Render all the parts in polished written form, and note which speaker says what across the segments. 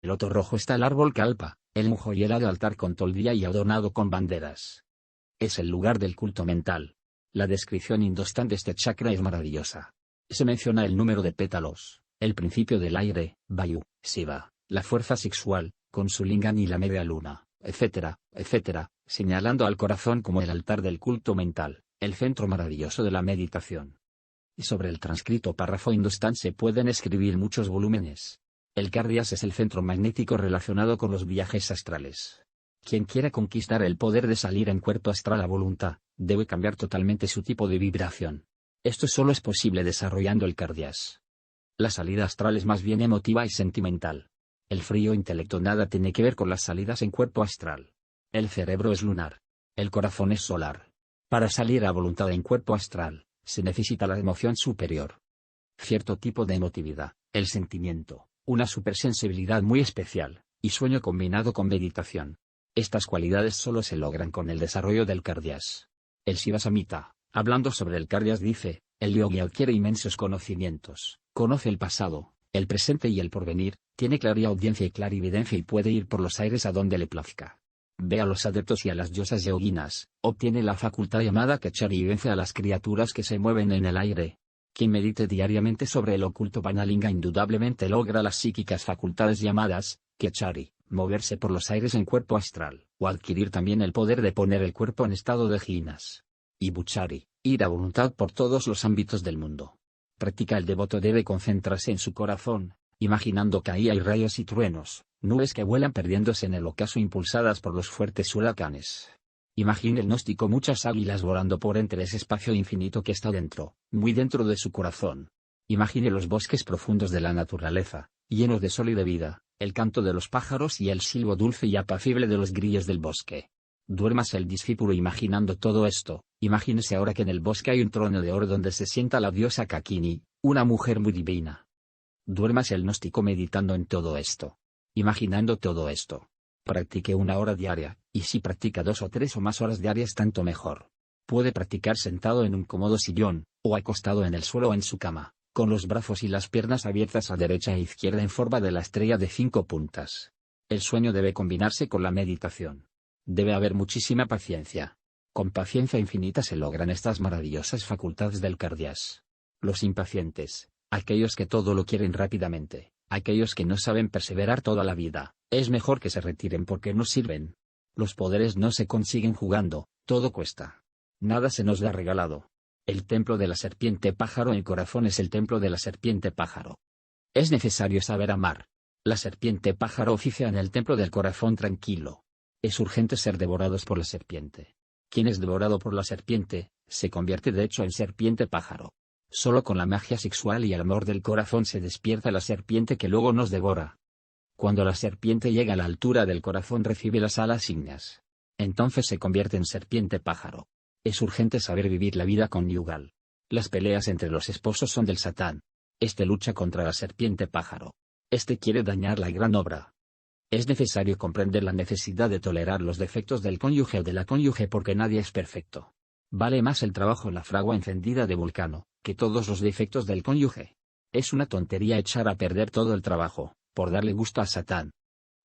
Speaker 1: El loto rojo está el árbol kalpa, el joyero altar con toldilla y adornado con banderas. Es el lugar del culto mental. La descripción indostán de este chakra es maravillosa. Se menciona el número de pétalos, el principio del aire, Vayu, Shiva, la fuerza sexual, con su lingam y la media luna, etcétera, etcétera, señalando al corazón como el altar del culto mental, el centro maravilloso de la meditación. Y sobre el transcrito párrafo hindustán se pueden escribir muchos volúmenes. El Kardias es el centro magnético relacionado con los viajes astrales. Quien quiera conquistar el poder de salir en cuerpo astral a voluntad, debe cambiar totalmente su tipo de vibración. Esto solo es posible desarrollando el Kardias. La salida astral es más bien emotiva y sentimental. El frío intelecto nada tiene que ver con las salidas en cuerpo astral. El cerebro es lunar. El corazón es solar. Para salir a voluntad en cuerpo astral, se necesita la emoción superior. Cierto tipo de emotividad, el sentimiento, una supersensibilidad muy especial, y sueño combinado con meditación. Estas cualidades solo se logran con el desarrollo del Kardias. El Shiva Samhita, hablando sobre el Kardias dice, el yogi adquiere inmensos conocimientos, conoce el pasado, el presente y el porvenir, tiene clariaudiencia y clarividencia y puede ir por los aires a donde le plazca. Ve a los adeptos y a las diosas yoginas, obtiene la facultad llamada Kechari y vence a las criaturas que se mueven en el aire. Quien medite diariamente sobre el oculto Vanalinga indudablemente logra las psíquicas facultades llamadas Kechari, moverse por los aires en cuerpo astral, o adquirir también el poder de poner el cuerpo en estado de jinas. Y Buchari, ir a voluntad por todos los ámbitos del mundo. Practica el devoto debe concentrarse en su corazón, imaginando que ahí hay rayos y truenos, nubes que vuelan perdiéndose en el ocaso impulsadas por los fuertes huracanes. Imagine el gnóstico muchas águilas volando por entre ese espacio infinito que está dentro, muy dentro de su corazón. Imagine los bosques profundos de la naturaleza, llenos de sol y de vida, el canto de los pájaros y el silbo dulce y apacible de los grillos del bosque. Duérmase el discípulo imaginando todo esto. Imagínese ahora que en el bosque hay un trono de oro donde se sienta la diosa Kakini, una mujer muy divina. Duérmase el gnóstico meditando en todo esto. Imaginando todo esto. Practique 1 hora diaria, y si practica 2 o 3 o más horas diarias tanto mejor. Puede practicar sentado en un cómodo sillón, o acostado en el suelo o en su cama, con los brazos y las piernas abiertas a derecha e izquierda en forma de la estrella de 5 puntas. El sueño debe combinarse con la meditación. Debe haber muchísima paciencia. Con paciencia infinita se logran estas maravillosas facultades del Kardias. Los impacientes, aquellos que todo lo quieren rápidamente, aquellos que no saben perseverar toda la vida, es mejor que se retiren porque no sirven. Los poderes no se consiguen jugando, todo cuesta. Nada se nos da regalado. El templo de la serpiente pájaro en el corazón es el templo de la serpiente pájaro. Es necesario saber amar. La serpiente pájaro oficia en el templo del corazón tranquilo. Es urgente ser devorados por la serpiente. Quien es devorado por la serpiente, se convierte de hecho en serpiente pájaro. Solo con la magia sexual y el amor del corazón se despierta la serpiente que luego nos devora. Cuando la serpiente llega a la altura del corazón recibe las alas ígneas. Entonces se convierte en serpiente pájaro. Es urgente saber vivir la vida conyugal. Las peleas entre los esposos son del Satán. Este lucha contra la serpiente pájaro. Este quiere dañar la gran obra. Es necesario comprender la necesidad de tolerar los defectos del cónyuge o de la cónyuge porque nadie es perfecto. Vale más el trabajo en la fragua encendida de Vulcano, que todos los defectos del cónyuge. Es una tontería echar a perder todo el trabajo, por darle gusto a Satán.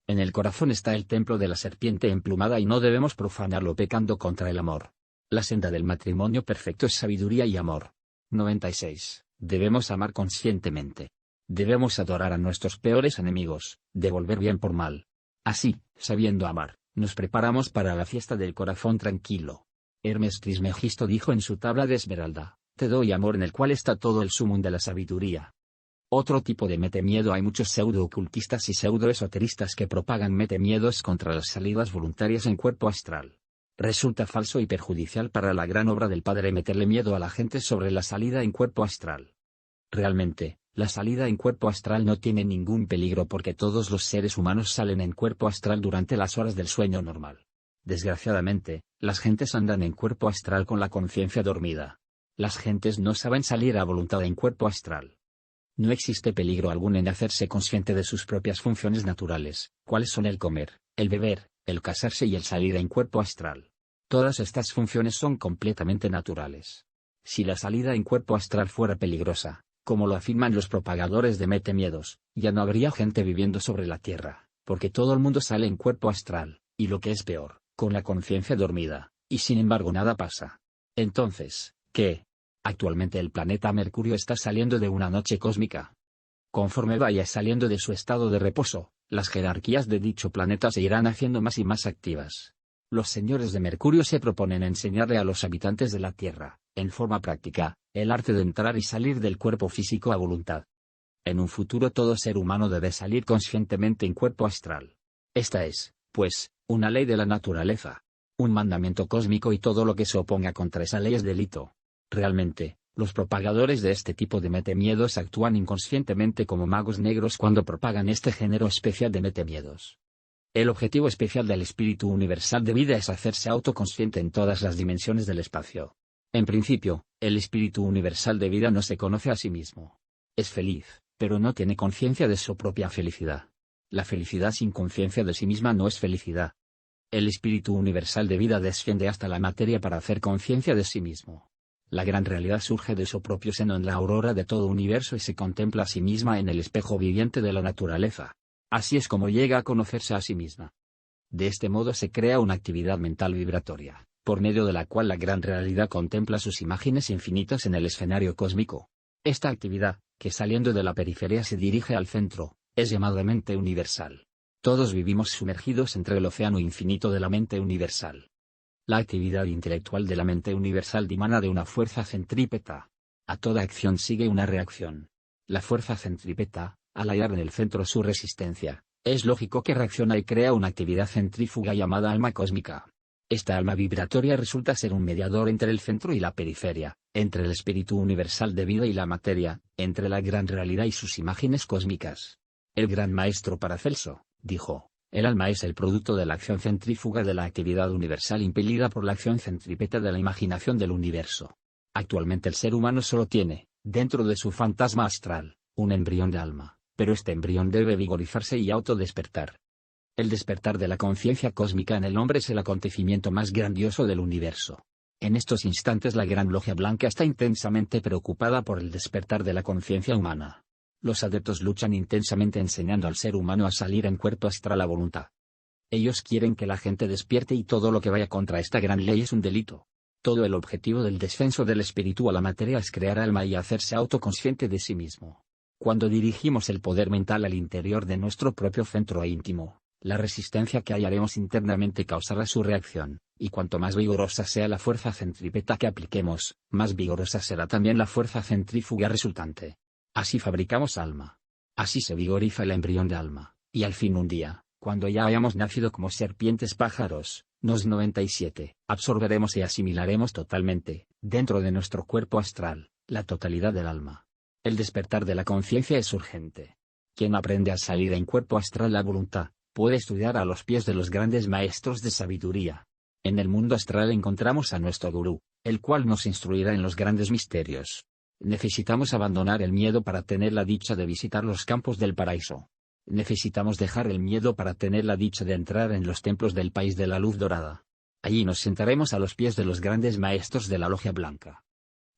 Speaker 1: En el corazón está el templo de la serpiente emplumada y no debemos profanarlo pecando contra el amor. La senda del matrimonio perfecto es sabiduría y amor. 96. Debemos amar conscientemente. Debemos adorar a nuestros peores enemigos, devolver bien por mal. Así, sabiendo amar, nos preparamos para la fiesta del corazón tranquilo. Hermes Trismegisto dijo en su tabla de esmeralda, te doy amor en el cual está todo el sumum de la sabiduría. Otro tipo de metemiedo hay muchos pseudo-ocultistas y pseudo-esoteristas que propagan metemiedos contra las salidas voluntarias en cuerpo astral. Resulta falso y perjudicial para la gran obra del Padre meterle miedo a la gente sobre la salida en cuerpo astral. Realmente, la salida en cuerpo astral no tiene ningún peligro porque todos los seres humanos salen en cuerpo astral durante las horas del sueño normal. Desgraciadamente, las gentes andan en cuerpo astral con la conciencia dormida. Las gentes no saben salir a voluntad en cuerpo astral. No existe peligro alguno en hacerse consciente de sus propias funciones naturales, cuáles son el comer, el beber, el casarse y el salir en cuerpo astral. Todas estas funciones son completamente naturales. Si la salida en cuerpo astral fuera peligrosa, como lo afirman los propagadores de metemiedos, ya no habría gente viviendo sobre la Tierra. porque todo el mundo sale en cuerpo astral, y lo que es peor, con la conciencia dormida, y sin embargo nada pasa. Entonces, ¿qué? Actualmente el planeta Mercurio está saliendo de una noche cósmica. Conforme vaya saliendo de su estado de reposo, las jerarquías de dicho planeta se irán haciendo más y más activas. Los señores de Mercurio se proponen enseñarle a los habitantes de la Tierra, en forma práctica, el arte de entrar y salir del cuerpo físico a voluntad. En un futuro todo ser humano debe salir conscientemente en cuerpo astral. Esta es, pues, una ley de la naturaleza. Un mandamiento cósmico y todo lo que se oponga contra esa ley es delito. Realmente, los propagadores de este tipo de metemiedos actúan inconscientemente como magos negros cuando propagan este género especial de metemiedos. El objetivo especial del espíritu universal de vida es hacerse autoconsciente en todas las dimensiones del espacio. En principio, el espíritu universal de vida no se conoce a sí mismo. Es feliz, pero no tiene conciencia de su propia felicidad. La felicidad sin conciencia de sí misma no es felicidad. El espíritu universal de vida desciende hasta la materia para hacer conciencia de sí mismo. La gran realidad surge de su propio seno en la aurora de todo universo y se contempla a sí misma en el espejo viviente de la naturaleza. Así es como llega a conocerse a sí misma. De este modo se crea una actividad mental vibratoria, por medio de la cual la gran realidad contempla sus imágenes infinitas en el escenario cósmico. Esta actividad, que saliendo de la periferia se dirige al centro, es llamada mente universal. Todos vivimos sumergidos entre el océano infinito de la mente universal. La actividad intelectual de la mente universal dimana de una fuerza centrípeta. A toda acción sigue una reacción. La fuerza centrípeta, al hallar en el centro su resistencia, es lógico que reacciona y crea una actividad centrífuga llamada alma cósmica. Esta alma vibratoria resulta ser un mediador entre el centro y la periferia, entre el espíritu universal de vida y la materia, entre la gran realidad y sus imágenes cósmicas. El gran maestro Paracelso dijo: el alma es el producto de la acción centrífuga de la actividad universal impelida por la acción centrípeta de la imaginación del universo. Actualmente el ser humano solo tiene, dentro de su fantasma astral, un embrión de alma, pero este embrión debe vigorizarse y autodespertar. El despertar de la conciencia cósmica en el hombre es el acontecimiento más grandioso del universo. En estos instantes la Gran Logia Blanca está intensamente preocupada por el despertar de la conciencia humana. Los adeptos luchan intensamente enseñando al ser humano a salir en cuerpo astral a voluntad. Ellos quieren que la gente despierte y todo lo que vaya contra esta gran ley es un delito. Todo el objetivo del descenso del espíritu a la materia es crear alma y hacerse autoconsciente de sí mismo. Cuando dirigimos el poder mental al interior de nuestro propio centro íntimo, la resistencia que hallaremos internamente causará su reacción, y cuanto más vigorosa sea la fuerza centrípeta que apliquemos, más vigorosa será también la fuerza centrífuga resultante. Así fabricamos alma. Así se vigoriza el embrión de alma, y al fin un día, cuando ya hayamos nacido como serpientes pájaros, nos 97, absorberemos y asimilaremos totalmente, dentro de nuestro cuerpo astral, la totalidad del alma. El despertar de la conciencia es urgente. Quien aprende a salir en cuerpo astral a voluntad, puede estudiar a los pies de los grandes maestros de sabiduría. En el mundo astral encontramos a nuestro gurú, el cual nos instruirá en los grandes misterios. Necesitamos abandonar el miedo para tener la dicha de visitar los campos del paraíso. Necesitamos dejar el miedo para tener la dicha de entrar en los templos del país de la luz dorada. Allí nos sentaremos a los pies de los grandes maestros de la Logia Blanca.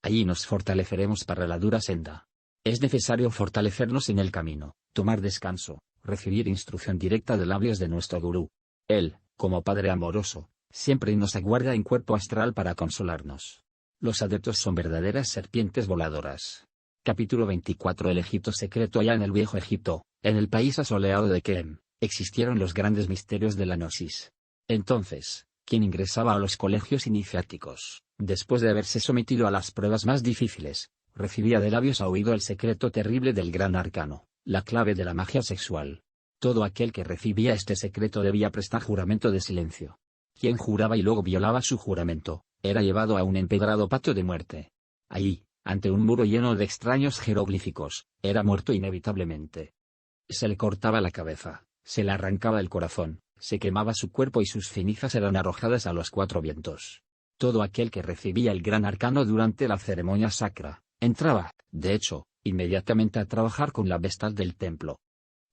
Speaker 1: Allí nos fortaleceremos para la dura senda. Es necesario fortalecernos en el camino, tomar descanso, recibir instrucción directa de labios de nuestro gurú. Él, como Padre amoroso, siempre nos aguarda en cuerpo astral para consolarnos. Los adeptos son verdaderas serpientes voladoras. Capítulo 24. El Egipto secreto. Allá en el viejo Egipto, en el país asoleado de Kem, existieron los grandes misterios de la gnosis. Entonces, quien ingresaba a los colegios iniciáticos, después de haberse sometido a las pruebas más difíciles, recibía de labios a oído el secreto terrible del gran arcano, la clave de la magia sexual. Todo aquel que recibía este secreto debía prestar juramento de silencio. Quien juraba y luego violaba su juramento, era llevado a un empedrado patio de muerte. Allí, ante un muro lleno de extraños jeroglíficos, era muerto inevitablemente. Se le cortaba la cabeza, se le arrancaba el corazón, se quemaba su cuerpo y sus cenizas eran arrojadas a los cuatro vientos. Todo aquel que recibía el gran arcano durante la ceremonia sacra, entraba, de hecho, inmediatamente a trabajar con la vestal del templo.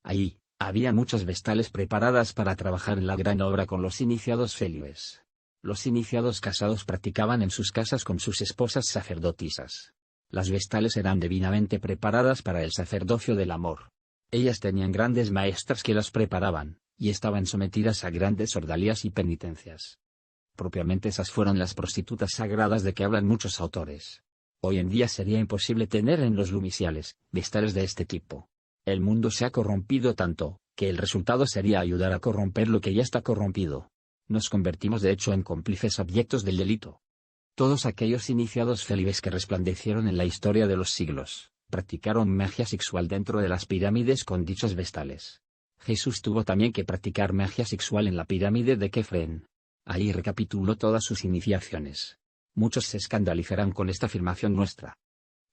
Speaker 1: Allí, había muchas vestales preparadas para trabajar en la gran obra con los iniciados célibes. Los iniciados casados practicaban en sus casas con sus esposas sacerdotisas. Las vestales eran divinamente preparadas para el sacerdocio del amor. Ellas tenían grandes maestras que las preparaban, y estaban sometidas a grandes ordalías y penitencias. Propiamente esas fueron las prostitutas sagradas de que hablan muchos autores. Hoy en día sería imposible tener en los lumiciales vestales de este tipo. El mundo se ha corrompido tanto, que el resultado sería ayudar a corromper lo que ya está corrompido. Nos convertimos de hecho en cómplices abyectos del delito. Todos aquellos iniciados célibes que resplandecieron en la historia de los siglos, practicaron magia sexual dentro de las pirámides con dichos vestales. Jesús tuvo también que practicar magia sexual en la pirámide de Kefren. Ahí recapituló todas sus iniciaciones. Muchos se escandalizarán con esta afirmación nuestra.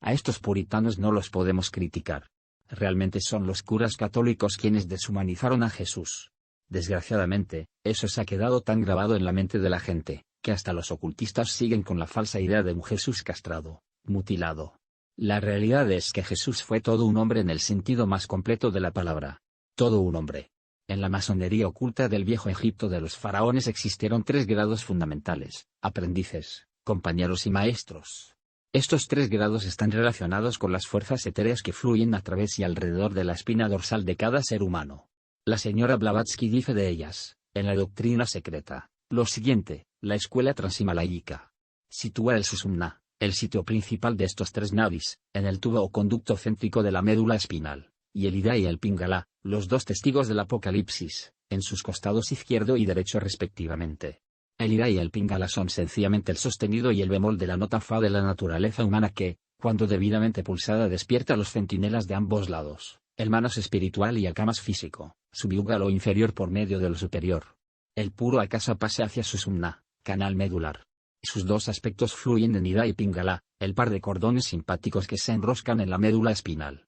Speaker 1: A estos puritanos no los podemos criticar. Realmente son los curas católicos quienes deshumanizaron a Jesús. Desgraciadamente, eso se ha quedado tan grabado en la mente de la gente, que hasta los ocultistas siguen con la falsa idea de un Jesús castrado, mutilado. La realidad es que Jesús fue todo un hombre en el sentido más completo de la palabra. Todo un hombre. En la masonería oculta del viejo Egipto de los faraones existieron 3 grados fundamentales: aprendices, compañeros y maestros. Estos 3 grados están relacionados con las fuerzas etéreas que fluyen a través y alrededor de la espina dorsal de cada ser humano. La señora Blavatsky dice de ellas, en la doctrina secreta, lo siguiente: la escuela transhimalayica sitúa el Sushumna, el sitio principal de estos 3 nadis, en el tubo o conducto céntrico de la médula espinal, y el Ida y el Pingala, los 2 testigos del Apocalipsis, en sus costados izquierdo y derecho respectivamente. El Ida y el Pingala son sencillamente el sostenido y el bemol de la nota fa de la naturaleza humana que, cuando debidamente pulsada, despierta a los centinelas de ambos lados, el manos espiritual y el kamas físico, subyuga lo inferior por medio de lo superior. El puro akasa pasa hacia Sushumna, canal medular. Sus 2 aspectos fluyen de Ida y Pingala, el par de cordones simpáticos que se enroscan en la médula espinal.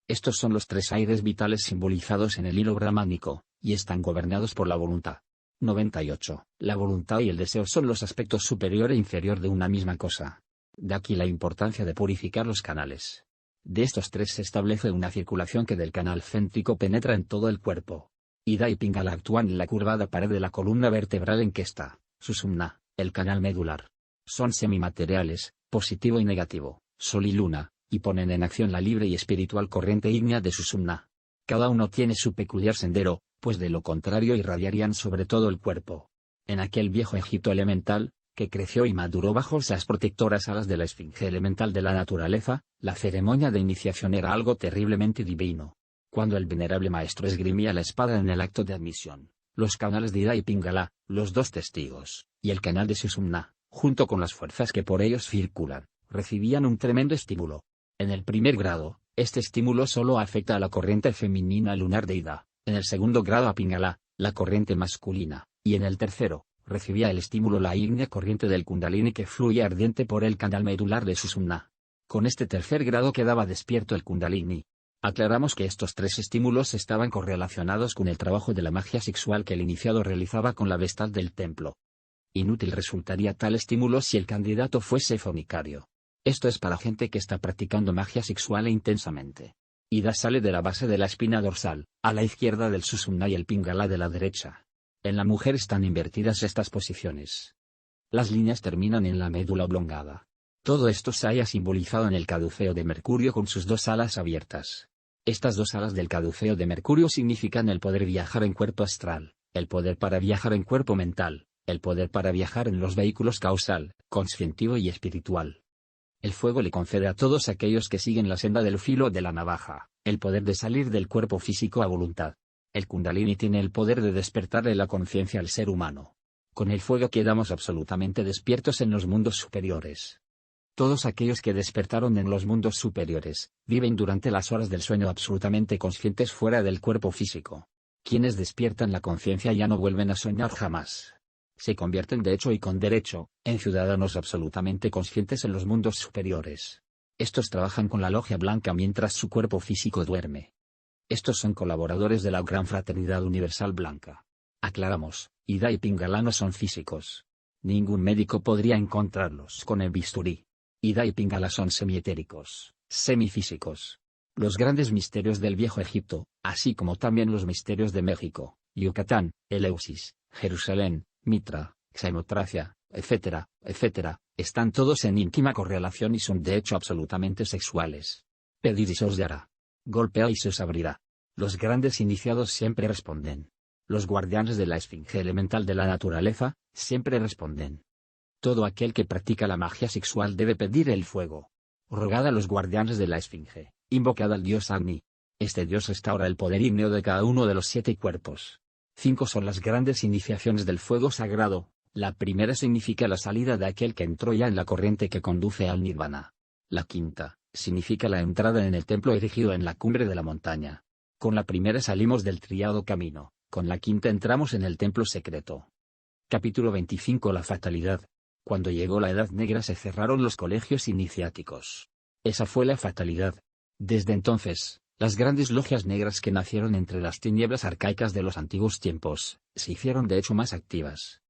Speaker 1: Estos son los 3 aires vitales simbolizados en el hilo brahmánico, y están gobernados por la voluntad. 98. La voluntad y el deseo son los aspectos superior e inferior de una misma cosa. De aquí la importancia de purificar los canales. De estos 3 se establece una circulación que del canal céntrico penetra en todo el cuerpo. Ida y Pingala actúan en la curvada pared de la columna vertebral en que está Sushumna, el canal medular. Son semimateriales, positivo y negativo, sol y luna, y ponen en acción la libre y espiritual corriente ígnea de Sushumna. Cada uno tiene su peculiar sendero, pues de lo contrario irradiarían sobre todo el cuerpo. En aquel viejo Egipto elemental, que creció y maduró bajo las protectoras alas de la esfinge elemental de la naturaleza, la ceremonia de iniciación era algo terriblemente divino. Cuando el venerable maestro esgrimía la espada en el acto de admisión, los canales de Ida y Pingala, los 2 testigos, y el canal de Sushumna, junto con las fuerzas que por ellos circulan, recibían un tremendo estímulo. En el primer grado, este estímulo solo afecta a la corriente femenina lunar de Ida, en el segundo grado a Pingala, la corriente masculina, y en el tercero, recibía el estímulo la ígnea corriente del Kundalini que fluye ardiente por el canal medular de Sushumna. Con este tercer grado quedaba despierto el Kundalini. Aclaramos que estos 3 estímulos estaban correlacionados con el trabajo de la magia sexual que el iniciado realizaba con la vestal del templo. Inútil resultaría tal estímulo si el candidato fuese fornicario. Esto es para gente que está practicando magia sexual intensamente. Ida sale de la base de la espina dorsal, a la izquierda del Sushumna y el Pingala de la derecha. En la mujer están invertidas estas posiciones. Las líneas terminan en la médula oblongada. Todo esto se halla simbolizado en el caduceo de Mercurio con sus 2 alas abiertas. Estas 2 alas del caduceo de Mercurio significan el poder viajar en cuerpo astral, el poder para viajar en cuerpo mental, el poder para viajar en los vehículos causal, conscientivo y espiritual. El fuego le concede a todos aquellos que siguen la senda del filo de la navaja, el poder de salir del cuerpo físico a voluntad. El Kundalini tiene el poder de despertarle la conciencia al ser humano. Con el fuego quedamos absolutamente despiertos en los mundos superiores. Todos aquellos que despertaron en los mundos superiores, viven durante las horas del sueño absolutamente conscientes fuera del cuerpo físico. Quienes despiertan la conciencia ya no vuelven a soñar jamás. Se convierten de hecho y con derecho, en ciudadanos absolutamente conscientes en los mundos superiores. Estos trabajan con la logia blanca mientras su cuerpo físico duerme. Estos son colaboradores de la Gran Fraternidad Universal Blanca. Aclaramos, Ida y Pingala no son físicos. Ningún médico podría encontrarlos con el bisturí. Ida y Pingala son semietéricos, semifísicos. Los grandes misterios del viejo Egipto, así como también los misterios de México, Yucatán, Eleusis, Jerusalén, Mitra, Xaimotracia, etc., etc., están todos en íntima correlación y son de hecho absolutamente sexuales. Pedid y se os dará. Golpea y se os abrirá. Los grandes iniciados siempre responden. Los guardianes de la esfinge elemental de la naturaleza, siempre responden. Todo aquel que practica la magia sexual debe pedir el fuego. Rogad a los guardianes de la esfinge, invocad al dios Agni. Este dios restaura el poder ígneo de cada uno de los 7 cuerpos. 5 son las grandes iniciaciones del fuego sagrado. La primera significa la salida de aquel que entró ya en la corriente que conduce al nirvana. La quinta, significa la entrada en el templo erigido en la cumbre de la montaña. Con la primera salimos del triado camino, con la quinta entramos en el templo secreto. Capítulo 25. La fatalidad. Cuando llegó la Edad Negra se cerraron los colegios iniciáticos. Esa fue la fatalidad. Desde entonces, las grandes logias negras que nacieron entre las tinieblas arcaicas de los antiguos tiempos, se hicieron de hecho más activas.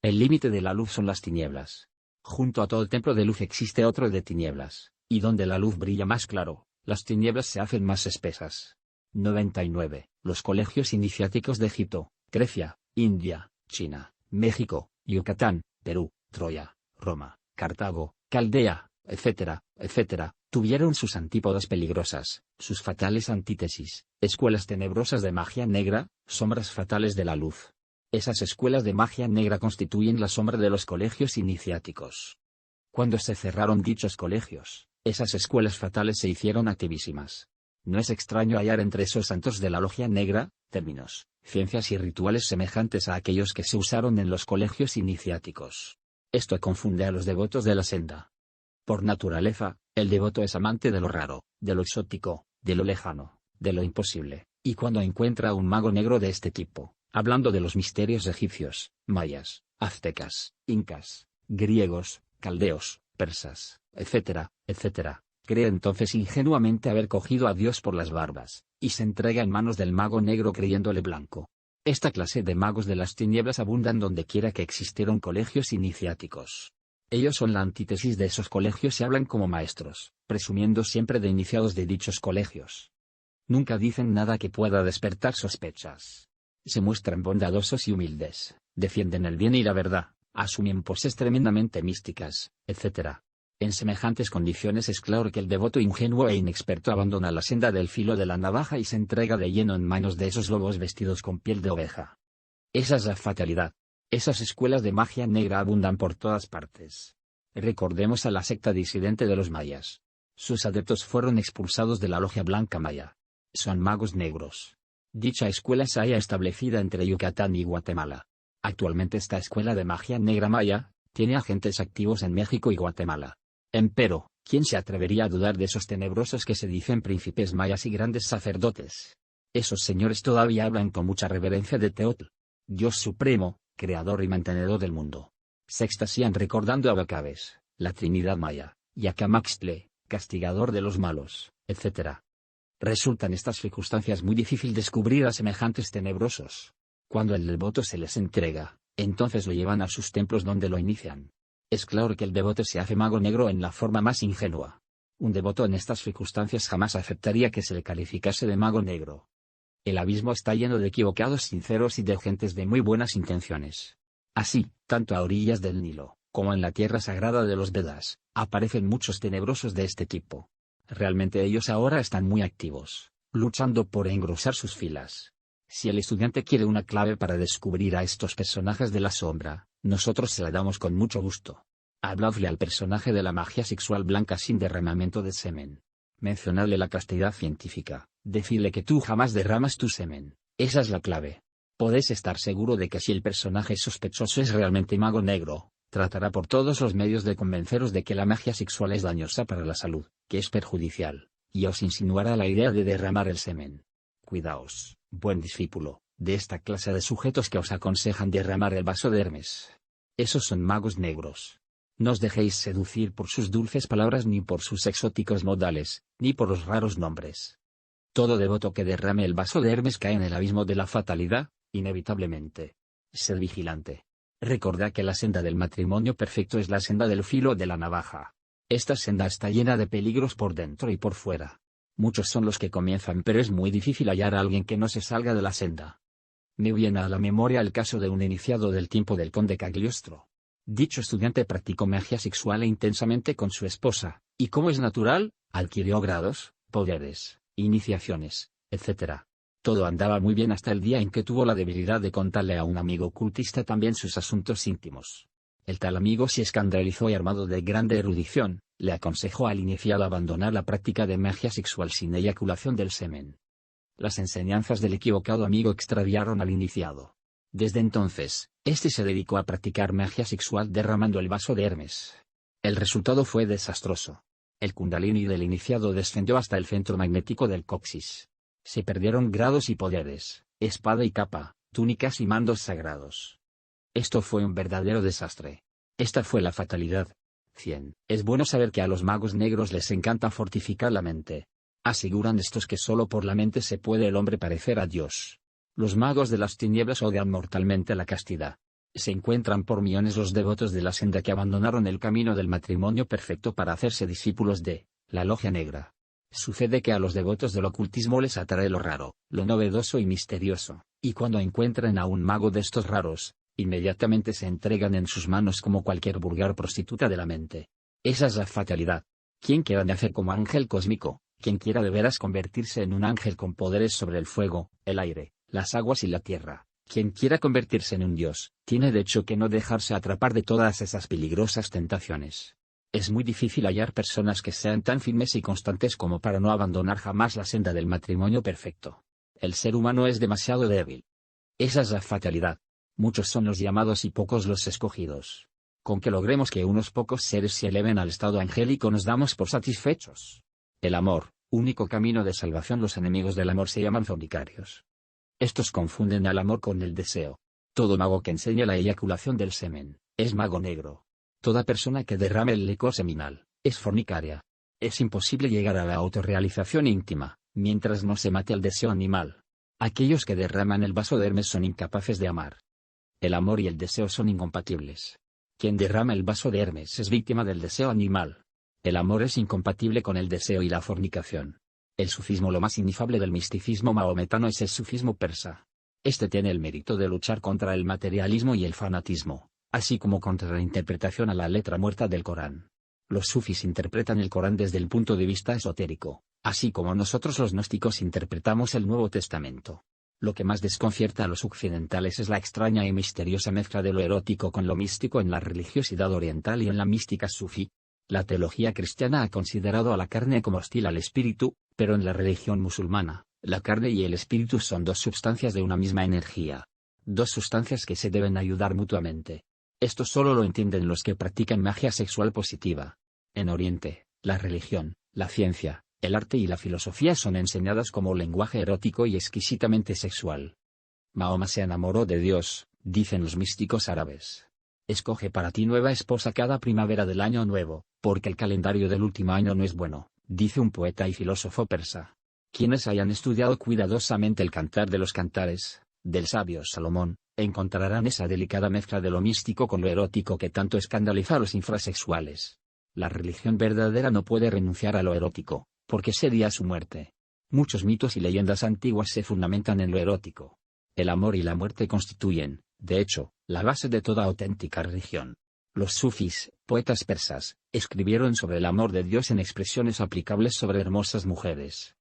Speaker 1: El límite de la luz son las tinieblas. Junto a todo templo de luz existe otro de tinieblas, y donde la luz brilla más claro, las tinieblas se hacen más espesas. 99. Los colegios iniciáticos de Egipto, Grecia, India, China, México, Yucatán, Perú, Troya, Roma, Cartago, Caldea, etcétera, etcétera, tuvieron sus antípodas peligrosas, sus fatales antítesis, escuelas tenebrosas de magia negra, sombras fatales de la luz. Esas escuelas de magia negra constituyen la sombra de los colegios iniciáticos. Cuando se cerraron dichos colegios, esas escuelas fatales se hicieron activísimas. No es extraño hallar entre esos santos de la logia negra, términos, ciencias y rituales semejantes a aquellos que se usaron en los colegios iniciáticos. Esto confunde a los devotos de la senda. Por naturaleza, el devoto es amante de lo raro, de lo exótico, de lo lejano, de lo imposible, y cuando encuentra a un mago negro de este tipo, hablando de los misterios egipcios, mayas, aztecas, incas, griegos, caldeos, persas, etcétera, etcétera, cree entonces ingenuamente haber cogido a Dios por las barbas, y se entrega en manos del mago negro creyéndole blanco. Esta clase de magos de las tinieblas abundan donde quiera que existieron colegios iniciáticos. Ellos son la antítesis de esos colegios y hablan como maestros, presumiendo siempre de iniciados de dichos colegios. Nunca dicen nada que pueda despertar sospechas. Se muestran bondadosos y humildes, defienden el bien y la verdad, asumen poses tremendamente místicas, etc. En semejantes condiciones es claro que el devoto ingenuo e inexperto abandona la senda del filo de la navaja y se entrega de lleno en manos de esos lobos vestidos con piel de oveja. Esa es la fatalidad. Esas escuelas de magia negra abundan por todas partes. Recordemos a la secta disidente de los mayas. Sus adeptos fueron expulsados de la logia blanca maya. Son magos negros. Dicha escuela se halla establecida entre Yucatán y Guatemala. Actualmente esta escuela de magia negra maya tiene agentes activos en México y Guatemala. Empero, ¿quién se atrevería a dudar de esos tenebrosos que se dicen príncipes mayas y grandes sacerdotes? Esos señores todavía hablan con mucha reverencia de Teotl, Dios supremo, creador y mantenedor del mundo. Se extasían recordando a Bacabes, la Trinidad maya, y a Camaxtle, castigador de los malos, etc. Resultan estas circunstancias muy difícil descubrir a semejantes tenebrosos. Cuando el devoto se les entrega, entonces lo llevan a sus templos donde lo inician. Es claro que el devoto se hace mago negro en la forma más ingenua. Un devoto en estas circunstancias jamás aceptaría que se le calificase de mago negro. El abismo está lleno de equivocados sinceros y de gentes de muy buenas intenciones. Así, tanto a orillas del Nilo, como en la tierra sagrada de los Vedas, aparecen muchos tenebrosos de este tipo. Realmente ellos ahora están muy activos, luchando por engrosar sus filas. Si el estudiante quiere una clave para descubrir a estos personajes de la sombra, nosotros se la damos con mucho gusto. Habladle al personaje de la magia sexual blanca sin derramamiento de semen. Mencionadle la castidad científica, decidle que tú jamás derramas tu semen, esa es la clave. Podéis estar seguro de que si el personaje sospechoso es realmente mago negro, tratará por todos los medios de convenceros de que la magia sexual es dañosa para la salud, que es perjudicial, y os insinuará la idea de derramar el semen. Cuidaos, buen discípulo, de esta clase de sujetos que os aconsejan derramar el vaso de Hermes. Esos son magos negros. No os dejéis seducir por sus dulces palabras ni por sus exóticos modales, ni por los raros nombres. Todo devoto que derrame el vaso de Hermes cae en el abismo de la fatalidad, inevitablemente. Sed vigilante. Recordad que la senda del matrimonio perfecto es la senda del filo de la navaja. Esta senda está llena de peligros por dentro y por fuera. Muchos son los que comienzan, pero es muy difícil hallar a alguien que no se salga de la senda. Me viene a la memoria el caso de un iniciado del tiempo del conde Cagliostro. Dicho estudiante practicó magia sexual intensamente con su esposa, y como es natural, adquirió grados, poderes, iniciaciones, etc. Todo andaba muy bien hasta el día en que tuvo la debilidad de contarle a un amigo ocultista también sus asuntos íntimos. El tal amigo se escandalizó y, armado de grande erudición, le aconsejó al iniciado abandonar la práctica de magia sexual sin eyaculación del semen. Las enseñanzas del equivocado amigo extraviaron al iniciado. Desde entonces, este se dedicó a practicar magia sexual derramando el vaso de Hermes. El resultado fue desastroso. El kundalini del iniciado descendió hasta el centro magnético del coxis. Se perdieron grados y poderes, espada y capa, túnicas y mandos sagrados. Esto fue un verdadero desastre. Esta fue la fatalidad. 100. Es bueno saber que a los magos negros les encanta fortificar la mente. Aseguran estos que solo por la mente se puede el hombre parecer a Dios. Los magos de las tinieblas odian mortalmente la castidad. Se encuentran por millones los devotos de la senda que abandonaron el camino del matrimonio perfecto para hacerse discípulos de la logia negra. Sucede que a los devotos del ocultismo les atrae lo raro, lo novedoso y misterioso, y cuando encuentran a un mago de estos raros, inmediatamente se entregan en sus manos como cualquier vulgar prostituta de la mente. Esa es la fatalidad. Quien quiera nacer como ángel cósmico, quien quiera de veras convertirse en un ángel con poderes sobre el fuego, el aire, las aguas y la tierra, quien quiera convertirse en un dios, tiene de hecho que no dejarse atrapar de todas esas peligrosas tentaciones. Es muy difícil hallar personas que sean tan firmes y constantes como para no abandonar jamás la senda del matrimonio perfecto. El ser humano es demasiado débil. Esa es la fatalidad. Muchos son los llamados y pocos los escogidos. Con que logremos que unos pocos seres se eleven al estado angélico nos damos por satisfechos. El amor, único camino de salvación. Los enemigos del amor se llaman fornicarios. Estos confunden al amor con el deseo. Todo mago que enseña la eyaculación del semen, es mago negro. Toda persona que derrame el licor seminal, es fornicaria. Es imposible llegar a la autorrealización íntima, mientras no se mate al deseo animal. Aquellos que derraman el vaso de Hermes son incapaces de amar. El amor y el deseo son incompatibles. Quien derrama el vaso de Hermes es víctima del deseo animal. El amor es incompatible con el deseo y la fornicación. El sufismo, lo más inefable del misticismo mahometano, es el sufismo persa. Este tiene el mérito de luchar contra el materialismo y el fanatismo, así como contra la interpretación a la letra muerta del Corán. Los sufis interpretan el Corán desde el punto de vista esotérico, así como nosotros los gnósticos interpretamos el Nuevo Testamento. Lo que más desconcierta a los occidentales es la extraña y misteriosa mezcla de lo erótico con lo místico en la religiosidad oriental y en la mística sufí. La teología cristiana ha considerado a la carne como hostil al espíritu, pero en la religión musulmana, la carne y el espíritu son dos sustancias de una misma energía. Dos sustancias que se deben ayudar mutuamente. Esto solo lo entienden los que practican magia sexual positiva. En Oriente, la religión, la ciencia, el arte y la filosofía son enseñadas como lenguaje erótico y exquisitamente sexual. Mahoma se enamoró de Dios, dicen los místicos árabes. Escoge para ti nueva esposa cada primavera del año nuevo, porque el calendario del último año no es bueno, dice un poeta y filósofo persa. Quienes hayan estudiado cuidadosamente el Cantar de los Cantares, del sabio Salomón, encontrarán esa delicada mezcla de lo místico con lo erótico que tanto escandaliza a los infrasexuales. La religión verdadera no puede renunciar a lo erótico, porque sería su muerte. Muchos mitos y leyendas antiguas se fundamentan en lo erótico. El amor y la muerte constituyen, de hecho, la base de toda auténtica religión. Los sufís, poetas persas, escribieron sobre el amor de Dios en expresiones aplicables sobre hermosas mujeres.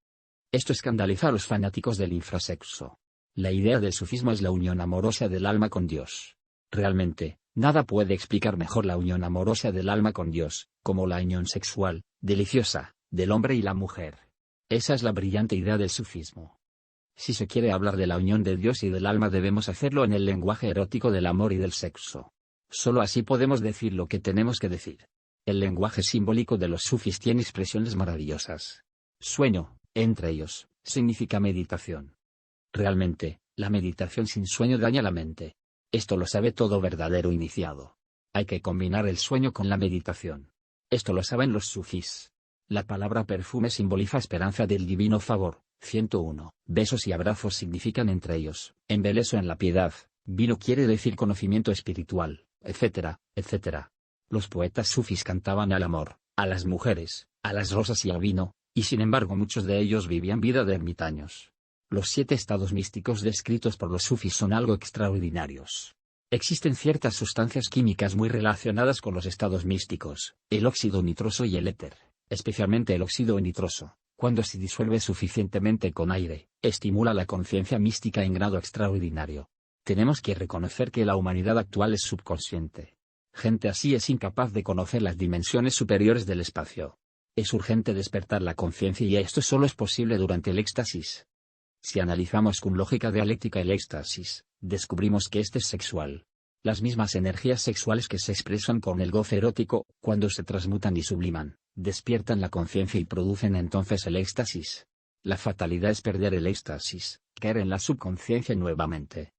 Speaker 1: Esto escandaliza a los fanáticos del infrasexo. La idea del sufismo es la unión amorosa del alma con Dios. Realmente, nada puede explicar mejor la unión amorosa del alma con Dios, como la unión sexual, deliciosa, del hombre y la mujer. Esa es la brillante idea del sufismo. Si se quiere hablar de la unión de Dios y del alma, debemos hacerlo en el lenguaje erótico del amor y del sexo. Solo así podemos decir lo que tenemos que decir. El lenguaje simbólico de los sufis tiene expresiones maravillosas. Sueño, entre ellos, significa meditación. Realmente, la meditación sin sueño daña la mente. Esto lo sabe todo verdadero iniciado. Hay que combinar el sueño con la meditación. Esto lo saben los sufís. La palabra perfume simboliza esperanza del divino favor. 101. Besos y abrazos significan entre ellos, embeleso en la piedad, vino quiere decir conocimiento espiritual, etc., etc. Los poetas sufís cantaban al amor, a las mujeres, a las rosas y al vino, y sin embargo muchos de ellos vivían vida de ermitaños. Los 7 estados místicos descritos por los sufís son algo extraordinarios. Existen ciertas sustancias químicas muy relacionadas con los estados místicos, el óxido nitroso y el éter, especialmente el óxido nitroso, Cuando se disuelve suficientemente con aire, estimula la conciencia mística en grado extraordinario. Tenemos que reconocer que la humanidad actual es subconsciente. Gente así es incapaz de conocer las dimensiones superiores del espacio. Es urgente despertar la conciencia y esto solo es posible durante el éxtasis. Si analizamos con lógica dialéctica el éxtasis, descubrimos que este es sexual. Las mismas energías sexuales que se expresan con el goce erótico, cuando se transmutan y subliman, despiertan la conciencia y producen entonces el éxtasis. La fatalidad es perder el éxtasis, caer en la subconsciencia nuevamente.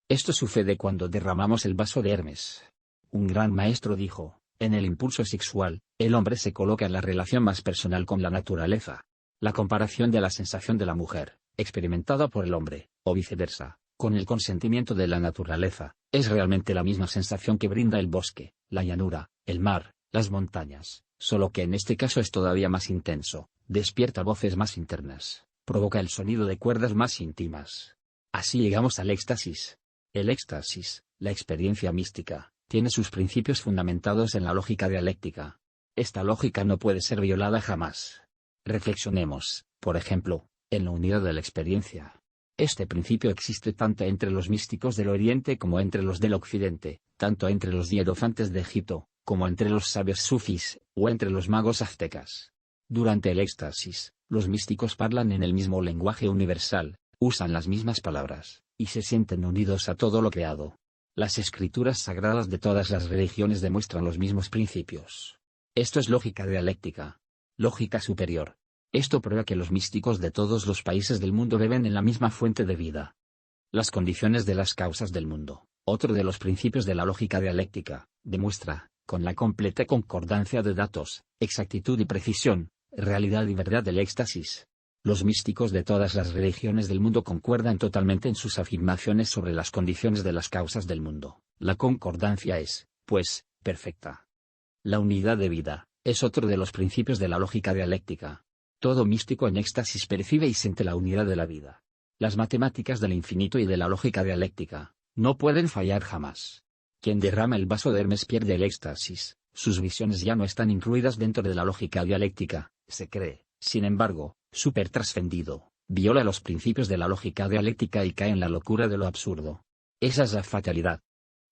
Speaker 1: Esto sucede cuando derramamos el vaso de Hermes. Un gran maestro dijo, en el impulso sexual, el hombre se coloca en la relación más personal con la naturaleza. La comparación de la sensación de la mujer, experimentada por el hombre, o viceversa, con el consentimiento de la naturaleza, es realmente la misma sensación que brinda el bosque, la llanura, el mar, las montañas, solo que en este caso es todavía más intenso, despierta voces más internas, provoca el sonido de cuerdas más íntimas. Así llegamos al éxtasis. El éxtasis, la experiencia mística, tiene sus principios fundamentados en la lógica dialéctica. Esta lógica no puede ser violada jamás. Reflexionemos, por ejemplo, en la unidad de la experiencia. Este principio existe tanto entre los místicos del Oriente como entre los del Occidente, tanto entre los hierofantes de Egipto, como entre los sabios sufís, o entre los magos aztecas. Durante el éxtasis, los místicos hablan en el mismo lenguaje universal, usan las mismas palabras, y se sienten unidos a todo lo creado. Las escrituras sagradas de todas las religiones demuestran los mismos principios. Esto es lógica dialéctica. Lógica superior. Esto prueba que los místicos de todos los países del mundo beben en la misma fuente de vida. Las condiciones de las causas del mundo, otro de los principios de la lógica dialéctica, demuestra, con la completa concordancia de datos, exactitud y precisión, realidad y verdad del éxtasis. Los místicos de todas las religiones del mundo concuerdan totalmente en sus afirmaciones sobre las condiciones de las causas del mundo. La concordancia es, pues, perfecta. La unidad de vida, es otro de los principios de la lógica dialéctica. Todo místico en éxtasis percibe y siente la unidad de la vida. Las matemáticas del infinito y de la lógica dialéctica, no pueden fallar jamás. Quien derrama el vaso de Hermes pierde el éxtasis, sus visiones ya no están incluidas dentro de la lógica dialéctica, se cree, sin embargo, supertrascendido, viola los principios de la lógica dialéctica y cae en la locura de lo absurdo. Esa es la fatalidad.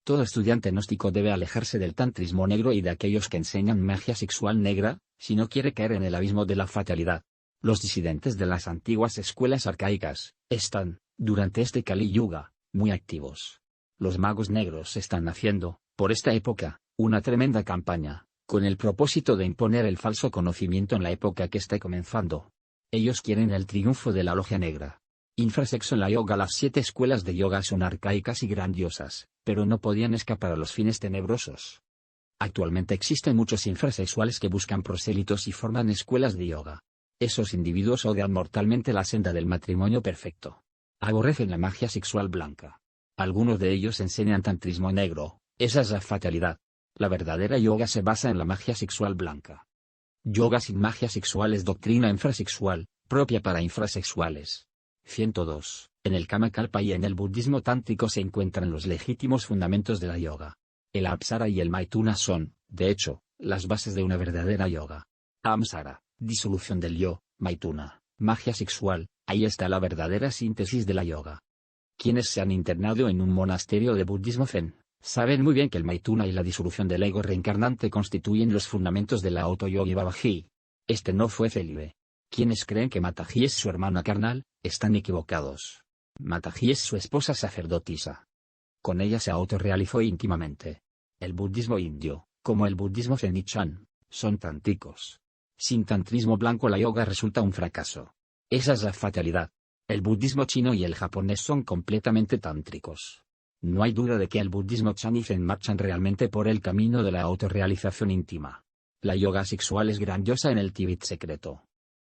Speaker 1: Todo estudiante gnóstico debe alejarse del tantrismo negro y de aquellos que enseñan magia sexual negra, si no quiere caer en el abismo de la fatalidad. Los disidentes de las antiguas escuelas arcaicas, están, durante este Kali Yuga, muy activos. Los magos negros están haciendo, por esta época, una tremenda campaña, con el propósito de imponer el falso conocimiento en la época que está comenzando. Ellos quieren el triunfo de la logia negra. Infrasexo en la yoga. Las 7 escuelas de yoga son arcaicas y grandiosas, pero no podían escapar a los fines tenebrosos. Actualmente existen muchos infrasexuales que buscan prosélitos y forman escuelas de yoga. Esos individuos odian mortalmente la senda del matrimonio perfecto. Aborrecen la magia sexual blanca. Algunos de ellos enseñan tantrismo negro. Esa es la fatalidad. La verdadera yoga se basa en la magia sexual blanca. Yoga sin magia sexual es doctrina infrasexual, propia para infrasexuales. 102. En el Kamakalpa y en el budismo tántrico se encuentran los legítimos fundamentos de la yoga. El Apsara y el Maituna son, de hecho, las bases de una verdadera yoga. Amsara, disolución del yo; Maituna, magia sexual. Ahí está la verdadera síntesis de la yoga. Quienes se han internado en un monasterio de budismo zen, saben muy bien que el Maituna y la disolución del ego reencarnante constituyen los fundamentos de la autoyogi Babaji. Este no fue célibe. Quienes creen que Mataji es su hermana carnal, están equivocados. Mataji es su esposa sacerdotisa. Con ella se autorrealizó íntimamente. El budismo indio, como el budismo Zenichan, son tántricos. Sin tantrismo blanco la yoga resulta un fracaso. Esa es la fatalidad. El budismo chino y el japonés son completamente tántricos. No hay duda de que el budismo Chan y Zen marchan realmente por el camino de la autorrealización íntima. La yoga sexual es grandiosa en el Tíbet secreto.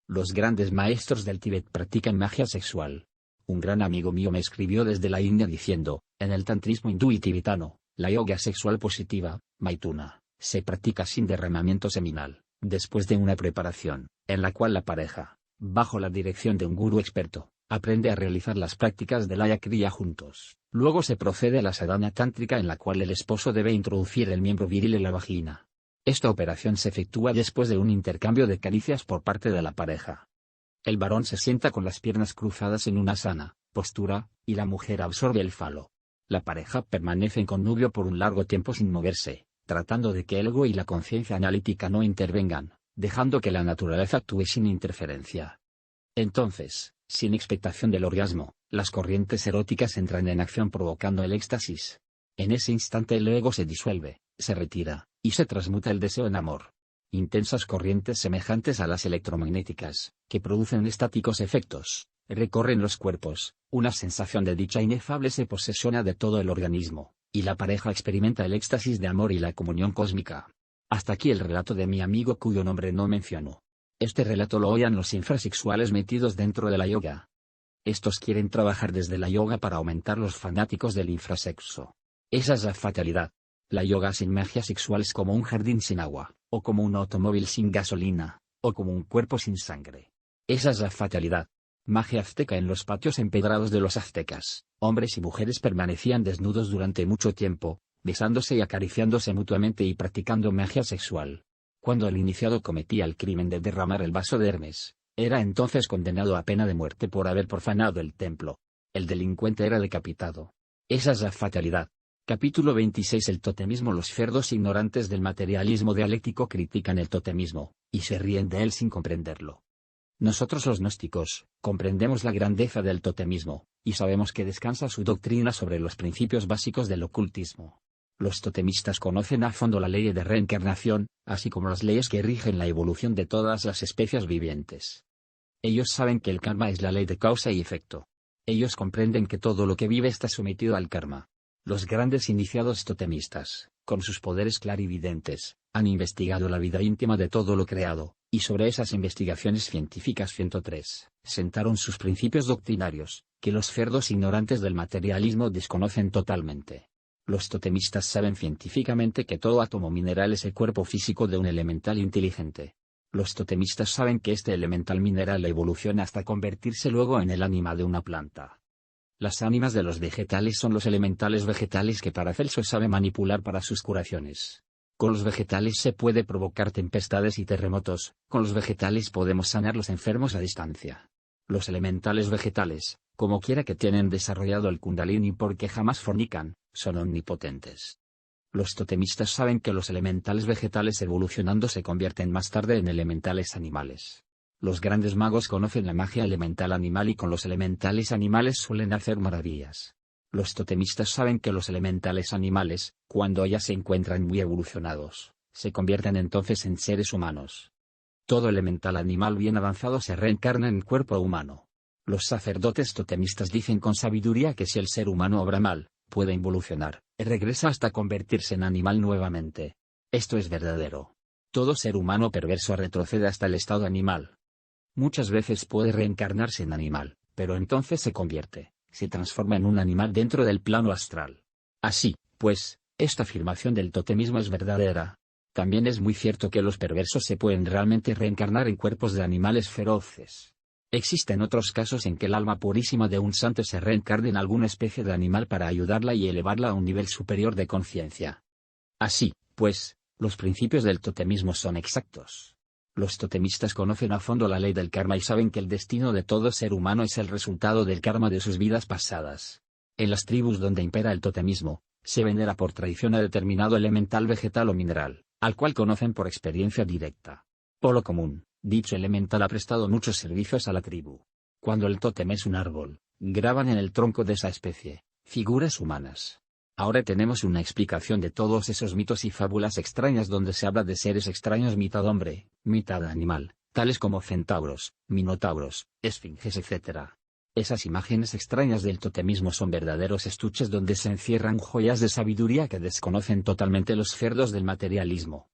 Speaker 1: Los grandes maestros del Tíbet practican magia sexual. Un gran amigo mío me escribió desde la India diciendo, en el tantrismo hindú y tibetano, la yoga sexual positiva, Maituna, se practica sin derramamiento seminal, después de una preparación, en la cual la pareja, bajo la dirección de un gurú experto, aprende a realizar las prácticas de Laya Kriya juntos. Luego se procede a la sadhana tántrica en la cual el esposo debe introducir el miembro viril en la vagina. Esta operación se efectúa después de un intercambio de caricias por parte de la pareja. El varón se sienta con las piernas cruzadas en una sana postura, y la mujer absorbe el falo. La pareja permanece en connubio por un largo tiempo sin moverse, tratando de que el ego y la conciencia analítica no intervengan, dejando que la naturaleza actúe sin interferencia. Entonces, sin expectación del orgasmo, las corrientes eróticas entran en acción provocando el éxtasis. En ese instante el ego se disuelve, se retira, y se transmuta el deseo en amor. Intensas corrientes semejantes a las electromagnéticas, que producen estáticos efectos, recorren los cuerpos, una sensación de dicha inefable se posesiona de todo el organismo, y la pareja experimenta el éxtasis de amor y la comunión cósmica. Hasta aquí el relato de mi amigo cuyo nombre no menciono. Este relato lo oían los infrasexuales metidos dentro de la yoga. Estos quieren trabajar desde la yoga para aumentar los fanáticos del infrasexo. Esa es la fatalidad. La yoga sin magia sexual es como un jardín sin agua, o como un automóvil sin gasolina, o como un cuerpo sin sangre. Esa es la fatalidad. Magia azteca. En los patios empedrados de los aztecas, hombres y mujeres permanecían desnudos durante mucho tiempo, besándose y acariciándose mutuamente y practicando magia sexual. Cuando el iniciado cometía el crimen de derramar el vaso de Hermes, era entonces condenado a pena de muerte por haber profanado el templo. El delincuente era decapitado. Esa es la fatalidad. Capítulo 26. El totemismo. Los cerdos ignorantes del materialismo dialéctico critican el totemismo, y se ríen de él sin comprenderlo. Nosotros los gnósticos, comprendemos la grandeza del totemismo, y sabemos que descansa su doctrina sobre los principios básicos del ocultismo. Los totemistas conocen a fondo la ley de reencarnación, así como las leyes que rigen la evolución de todas las especies vivientes. Ellos saben que el karma es la ley de causa y efecto. Ellos comprenden que todo lo que vive está sometido al karma. Los grandes iniciados totemistas, con sus poderes clarividentes, han investigado la vida íntima de todo lo creado, y sobre esas investigaciones científicas 103, sentaron sus principios doctrinarios, que los cerdos ignorantes del materialismo desconocen totalmente. Los totemistas saben científicamente que todo átomo mineral es el cuerpo físico de un elemental inteligente. Los totemistas saben que este elemental mineral evoluciona hasta convertirse luego en el ánima de una planta. Las ánimas de los vegetales son los elementales vegetales que Paracelso sabe manipular para sus curaciones. Con los vegetales se puede provocar tempestades y terremotos, con los vegetales podemos sanar los enfermos a distancia. Los elementales vegetales, como quiera que tienen desarrollado el kundalini porque jamás fornican, son omnipotentes. Los totemistas saben que los elementales vegetales evolucionando se convierten más tarde en elementales animales. Los grandes magos conocen la magia elemental animal y con los elementales animales suelen hacer maravillas. Los totemistas saben que los elementales animales, cuando ya se encuentran muy evolucionados, se convierten entonces en seres humanos. Todo elemental animal bien avanzado se reencarna en cuerpo humano. Los sacerdotes totemistas dicen con sabiduría que si el ser humano obra mal, puede involucionar, y regresa hasta convertirse en animal nuevamente. Esto es verdadero. Todo ser humano perverso retrocede hasta el estado animal. Muchas veces puede reencarnarse en animal, pero entonces se transforma en un animal dentro del plano astral. Así, pues, esta afirmación del totemismo es verdadera. También es muy cierto que los perversos se pueden realmente reencarnar en cuerpos de animales feroces. Existen otros casos en que el alma purísima de un santo se reencarna en alguna especie de animal para ayudarla y elevarla a un nivel superior de conciencia. Así, pues, los principios del totemismo son exactos. Los totemistas conocen a fondo la ley del karma y saben que el destino de todo ser humano es el resultado del karma de sus vidas pasadas. En las tribus donde impera el totemismo, se venera por tradición a determinado elemental vegetal o mineral, al cual conocen por experiencia directa. Por lo común, dicho elemental ha prestado muchos servicios a la tribu. Cuando el tótem es un árbol, graban en el tronco de esa especie figuras humanas. Ahora tenemos una explicación de todos esos mitos y fábulas extrañas donde se habla de seres extraños mitad hombre, mitad animal, tales como centauros, minotauros, esfinges etc. Esas imágenes extrañas del totemismo son verdaderos estuches donde se encierran joyas de sabiduría que desconocen totalmente los cerdos del materialismo.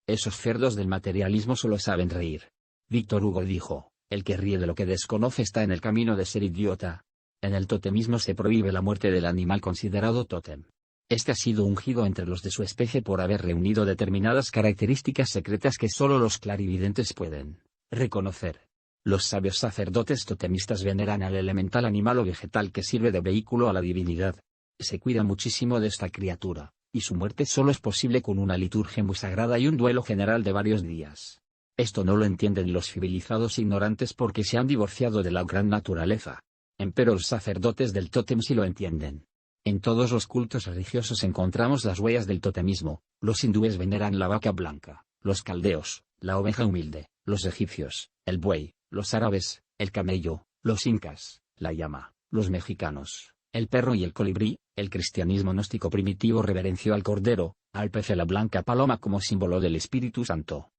Speaker 1: Esos cerdos del materialismo solo saben reír. Víctor Hugo dijo, el que ríe de lo que desconoce está en el camino de ser idiota. En el totemismo se prohíbe la muerte del animal considerado tótem. Este ha sido ungido entre los de su especie por haber reunido determinadas características secretas que solo los clarividentes pueden reconocer. Los sabios sacerdotes totemistas veneran al elemental animal o vegetal que sirve de vehículo a la divinidad. Se cuida muchísimo de esta criatura, y su muerte solo es posible con una liturgia muy sagrada y un duelo general de varios días. Esto no lo entienden los civilizados ignorantes porque se han divorciado de la gran naturaleza. Empero los sacerdotes del tótem sí lo entienden. En todos los cultos religiosos encontramos las huellas del totemismo. Los hindúes veneran la vaca blanca, los caldeos, la oveja humilde, los egipcios, el buey, los árabes, el camello, los incas, la llama, los mexicanos, el perro y el colibrí. El cristianismo gnóstico primitivo reverenció al cordero, al pez y a la blanca paloma como símbolo del Espíritu Santo.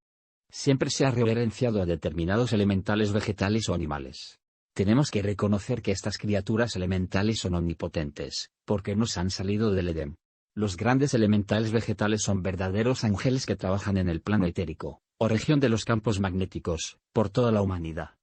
Speaker 1: Siempre se ha reverenciado a determinados elementales vegetales o animales. Tenemos que reconocer que estas criaturas elementales son omnipotentes, porque nos han salido del Edén. Los grandes elementales vegetales son verdaderos ángeles que trabajan en el plano etérico, o región de los campos magnéticos, por toda la humanidad.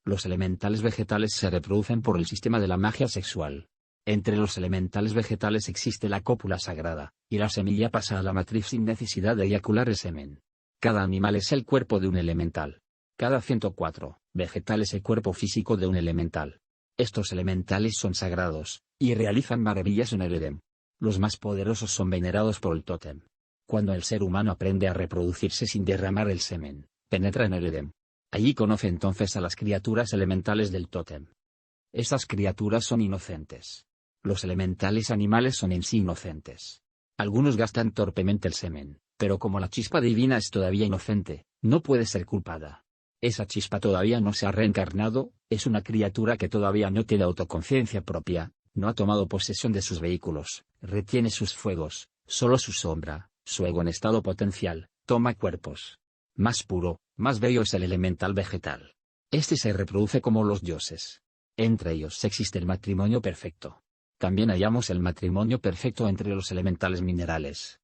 Speaker 1: Los elementales vegetales se reproducen por el sistema de la magia sexual. Entre los elementales vegetales existe la cópula sagrada, y la semilla pasa a la matriz sin necesidad de eyacular el semen. Cada animal es el cuerpo de un elemental. Cada 104 vegetal es el cuerpo físico de un elemental. Estos elementales son sagrados, y realizan maravillas en el Edén. Los más poderosos son venerados por el tótem. Cuando el ser humano aprende a reproducirse sin derramar el semen, penetra en el Edén. Allí conoce entonces a las criaturas elementales del tótem. Estas criaturas son inocentes. Los elementales animales son en sí inocentes. Algunos gastan torpemente el semen, pero como la chispa divina es todavía inocente, no puede ser culpada. Esa chispa todavía no se ha reencarnado, es una criatura que todavía no tiene autoconciencia propia, no ha tomado posesión de sus vehículos, retiene sus fuegos, solo su sombra, su ego en estado potencial, toma cuerpos. Más puro, más bello es el elemental vegetal. Este se reproduce como los dioses. Entre ellos existe el matrimonio perfecto. También hallamos el matrimonio perfecto entre los elementales minerales.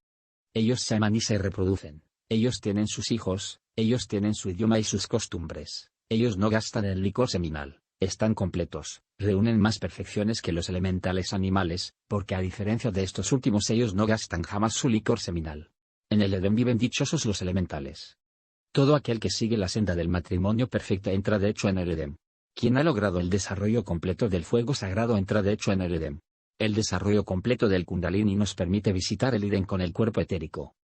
Speaker 1: Ellos se aman y se reproducen. Ellos tienen sus hijos, ellos tienen su idioma y sus costumbres, ellos no gastan el licor seminal, están completos, reúnen más perfecciones que los elementales animales, porque a diferencia de estos últimos ellos no gastan jamás su licor seminal. En el Edén viven dichosos los elementales. Todo aquel que sigue la senda del matrimonio perfecto entra de hecho en el Edén. Quien ha logrado el desarrollo completo del fuego sagrado entra de hecho en el Edén. El desarrollo completo del Kundalini nos permite visitar el Edén con el cuerpo etérico.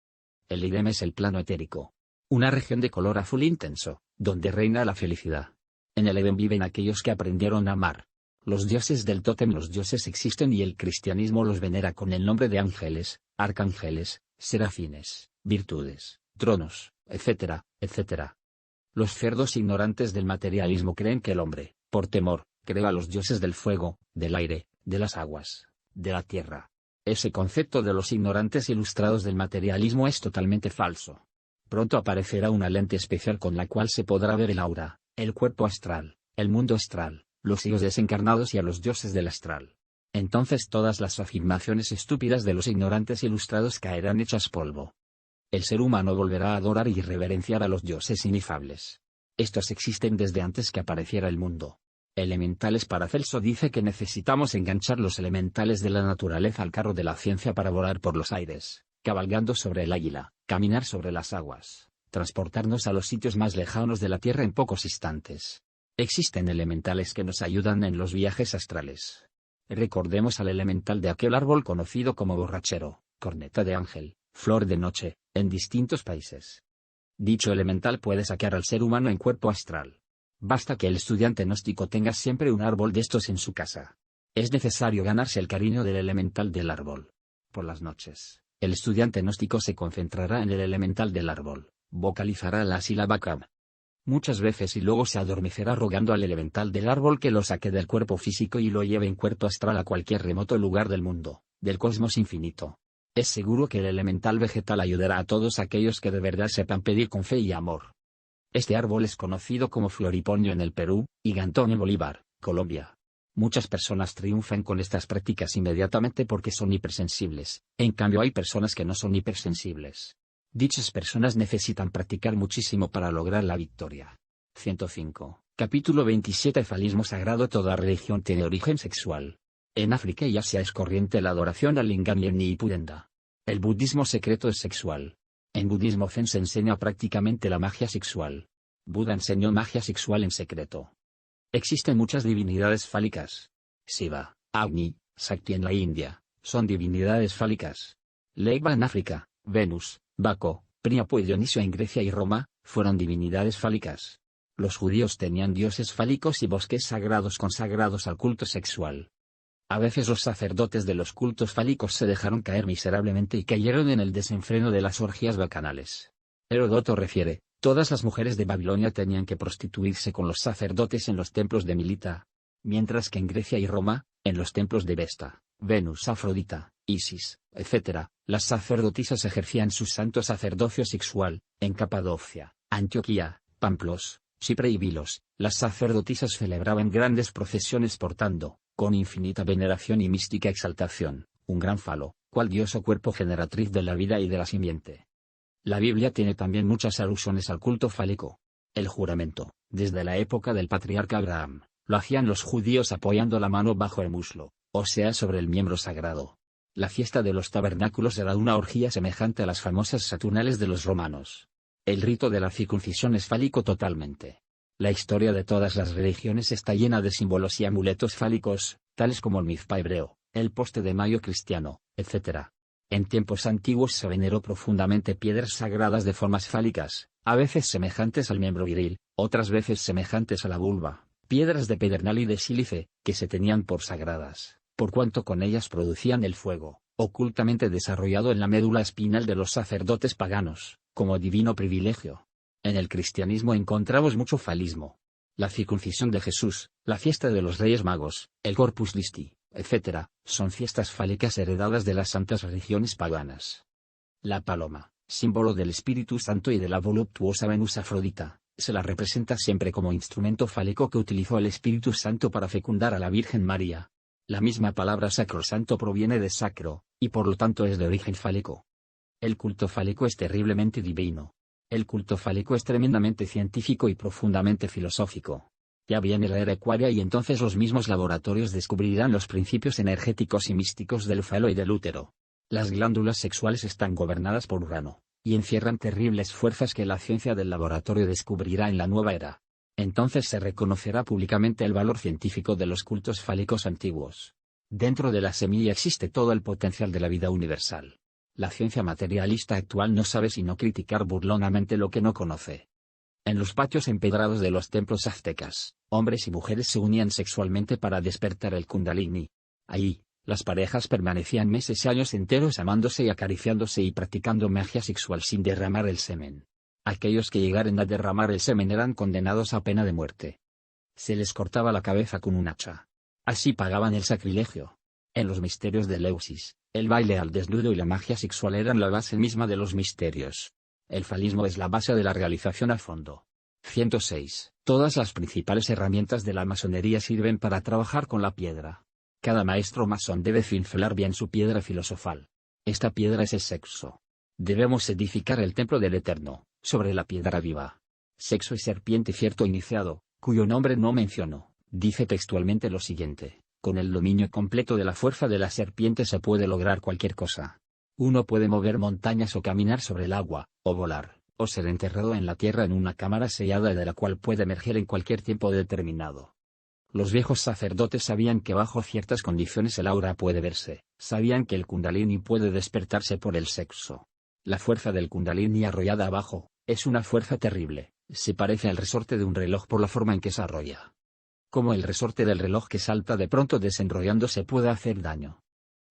Speaker 1: El Edén es el plano etérico. Una región de color azul intenso, donde reina la felicidad. En el Edén viven aquellos que aprendieron a amar. Los dioses del tótem, los dioses existen y el cristianismo los venera con el nombre de ángeles, arcángeles, serafines, virtudes, tronos, etc., etc. Los cerdos ignorantes del materialismo creen que el hombre, por temor, creó a los dioses del fuego, del aire, de las aguas, de la tierra. Ese concepto de los ignorantes ilustrados del materialismo es totalmente falso. Pronto aparecerá una lente especial con la cual se podrá ver el aura, el cuerpo astral, el mundo astral, los hijos desencarnados y a los dioses del astral. Entonces todas las afirmaciones estúpidas de los ignorantes ilustrados caerán hechas polvo. El ser humano volverá a adorar y reverenciar a los dioses inefables. Estos existen desde antes que apareciera el mundo. Elementales. Paracelso dice que necesitamos enganchar los elementales de la naturaleza al carro de la ciencia para volar por los aires, cabalgando sobre el águila, caminar sobre las aguas, transportarnos a los sitios más lejanos de la Tierra en pocos instantes. Existen elementales que nos ayudan en los viajes astrales. Recordemos al elemental de aquel árbol conocido como borrachero, corneta de ángel, flor de noche, en distintos países. Dicho elemental puede sacar al ser humano en cuerpo astral. Basta que el estudiante gnóstico tenga siempre un árbol de estos en su casa. Es necesario ganarse el cariño del elemental del árbol. Por las noches, el estudiante gnóstico se concentrará en el elemental del árbol, vocalizará la sílaba Kam muchas veces y luego se adormecerá rogando al elemental del árbol que lo saque del cuerpo físico y lo lleve en cuerpo astral a cualquier remoto lugar del mundo, del cosmos infinito. Es seguro que el elemental vegetal ayudará a todos aquellos que de verdad sepan pedir con fe y amor. Este árbol es conocido como floripondio en el Perú, y gantón en Bolívar, Colombia. Muchas personas triunfan con estas prácticas inmediatamente porque son hipersensibles, en cambio hay personas que no son hipersensibles. Dichas personas necesitan practicar muchísimo para lograr la victoria. 105. Capítulo 27. Falismo sagrado. Toda religión tiene origen sexual. En África y Asia es corriente la adoración al lingam y el nipurenda. El budismo secreto es sexual. En budismo zen se enseña prácticamente la magia sexual. Buda enseñó magia sexual en secreto. Existen muchas divinidades fálicas. Shiva, Agni, Shakti en la India, son divinidades fálicas. Legba en África, Venus, Baco, Príapo y Dionisio en Grecia y Roma, fueron divinidades fálicas. Los judíos tenían dioses fálicos y bosques sagrados consagrados al culto sexual. A veces los sacerdotes de los cultos fálicos se dejaron caer miserablemente y cayeron en el desenfreno de las orgías bacanales. Heródoto refiere, todas las mujeres de Babilonia tenían que prostituirse con los sacerdotes en los templos de Milita, mientras que en Grecia y Roma, en los templos de Vesta, Venus, Afrodita, Isis, etc., las sacerdotisas ejercían su santo sacerdocio sexual. En Capadocia, Antioquía, Pamplos, Chipre y Vilos, las sacerdotisas celebraban grandes procesiones portando, con infinita veneración y mística exaltación, un gran falo, cual dios o cuerpo generatriz de la vida y de la simiente. La Biblia tiene también muchas alusiones al culto fálico. El juramento, desde la época del patriarca Abraham, lo hacían los judíos apoyando la mano bajo el muslo, o sea sobre el miembro sagrado. La fiesta de los tabernáculos era una orgía semejante a las famosas Saturnales de los romanos. El rito de la circuncisión es fálico totalmente. La historia de todas las religiones está llena de símbolos y amuletos fálicos, tales como el mizpa hebreo, el poste de mayo cristiano, etc. En tiempos antiguos se veneró profundamente piedras sagradas de formas fálicas, a veces semejantes al miembro viril, otras veces semejantes a la vulva, piedras de pedernal y de sílice, que se tenían por sagradas, por cuanto con ellas producían el fuego, ocultamente desarrollado en la médula espinal de los sacerdotes paganos, como divino privilegio. En el cristianismo encontramos mucho falismo. La circuncisión de Jesús, la fiesta de los Reyes Magos, el Corpus Christi, etc., son fiestas fálicas heredadas de las santas religiones paganas. La paloma, símbolo del Espíritu Santo y de la voluptuosa Venus Afrodita, se la representa siempre como instrumento fálico que utilizó el Espíritu Santo para fecundar a la Virgen María. La misma palabra sacrosanto proviene de sacro, y por lo tanto es de origen fálico. El culto fálico es terriblemente divino. El culto fálico es tremendamente científico y profundamente filosófico. Ya viene la era ecuánea y entonces los mismos laboratorios descubrirán los principios energéticos y místicos del falo y del útero. Las glándulas sexuales están gobernadas por Urano, y encierran terribles fuerzas que la ciencia del laboratorio descubrirá en la nueva era. Entonces se reconocerá públicamente el valor científico de los cultos fálicos antiguos. Dentro de la semilla existe todo el potencial de la vida universal. La ciencia materialista actual no sabe sino criticar burlonamente lo que no conoce. En los patios empedrados de los templos aztecas, hombres y mujeres se unían sexualmente para despertar el kundalini. Ahí, las parejas permanecían meses y años enteros amándose y acariciándose y practicando magia sexual sin derramar el semen. Aquellos que llegaran a derramar el semen eran condenados a pena de muerte. Se les cortaba la cabeza con un hacha. Así pagaban el sacrilegio. En los misterios de Eleusis, el baile al desnudo y la magia sexual eran la base misma de los misterios. El falismo es la base de la realización a fondo. 106. Todas las principales herramientas de la masonería sirven para trabajar con la piedra. Cada maestro masón debe cincelar bien su piedra filosofal. Esta piedra es el sexo. Debemos edificar el templo del Eterno, sobre la piedra viva. Sexo y serpiente cierto iniciado, cuyo nombre no menciono, dice textualmente lo siguiente. Con el dominio completo de la fuerza de la serpiente se puede lograr cualquier cosa. Uno puede mover montañas o caminar sobre el agua, o volar, o ser enterrado en la tierra en una cámara sellada de la cual puede emerger en cualquier tiempo determinado. Los viejos sacerdotes sabían que bajo ciertas condiciones el aura puede verse, sabían que el kundalini puede despertarse por el sexo. La fuerza del kundalini arrollada abajo, es una fuerza terrible, se parece al resorte de un reloj por la forma en que se arrolla. Como el resorte del reloj que salta de pronto desenrollándose puede hacer daño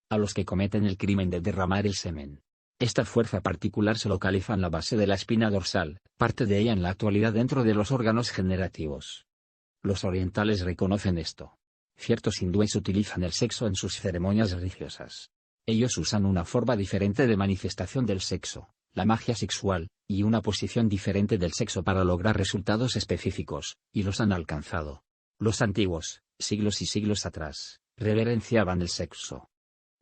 Speaker 1: a los que cometen el crimen de derramar el semen. Esta fuerza particular se localiza en la base de la espina dorsal, parte de ella en la actualidad dentro de los órganos generativos. Los orientales reconocen esto. Ciertos hindúes utilizan el sexo en sus ceremonias religiosas. Ellos usan una forma diferente de manifestación del sexo, la magia sexual, y una posición diferente del sexo para lograr resultados específicos, y los han alcanzado. Los antiguos, siglos y siglos atrás, reverenciaban el sexo.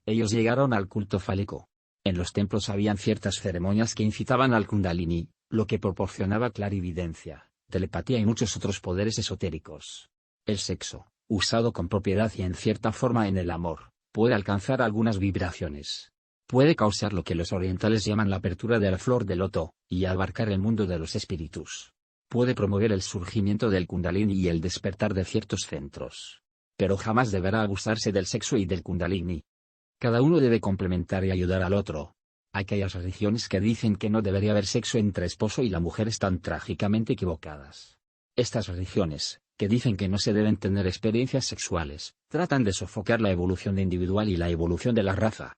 Speaker 1: Ellos llegaron al culto fálico. En los templos habían ciertas ceremonias que incitaban al kundalini, lo que proporcionaba clarividencia, telepatía y muchos otros poderes esotéricos. El sexo, usado con propiedad y en cierta forma en el amor, puede alcanzar algunas vibraciones. Puede causar lo que los orientales llaman la apertura de la flor de loto, y abarcar el mundo de los espíritus. Puede promover el surgimiento del kundalini y el despertar de ciertos centros. Pero jamás deberá abusarse del sexo y del kundalini. Cada uno debe complementar y ayudar al otro. Aquellas religiones que dicen que no debería haber sexo entre esposo y la mujer están trágicamente equivocadas. Estas religiones, que dicen que no se deben tener experiencias sexuales, tratan de sofocar la evolución individual y la evolución de la raza.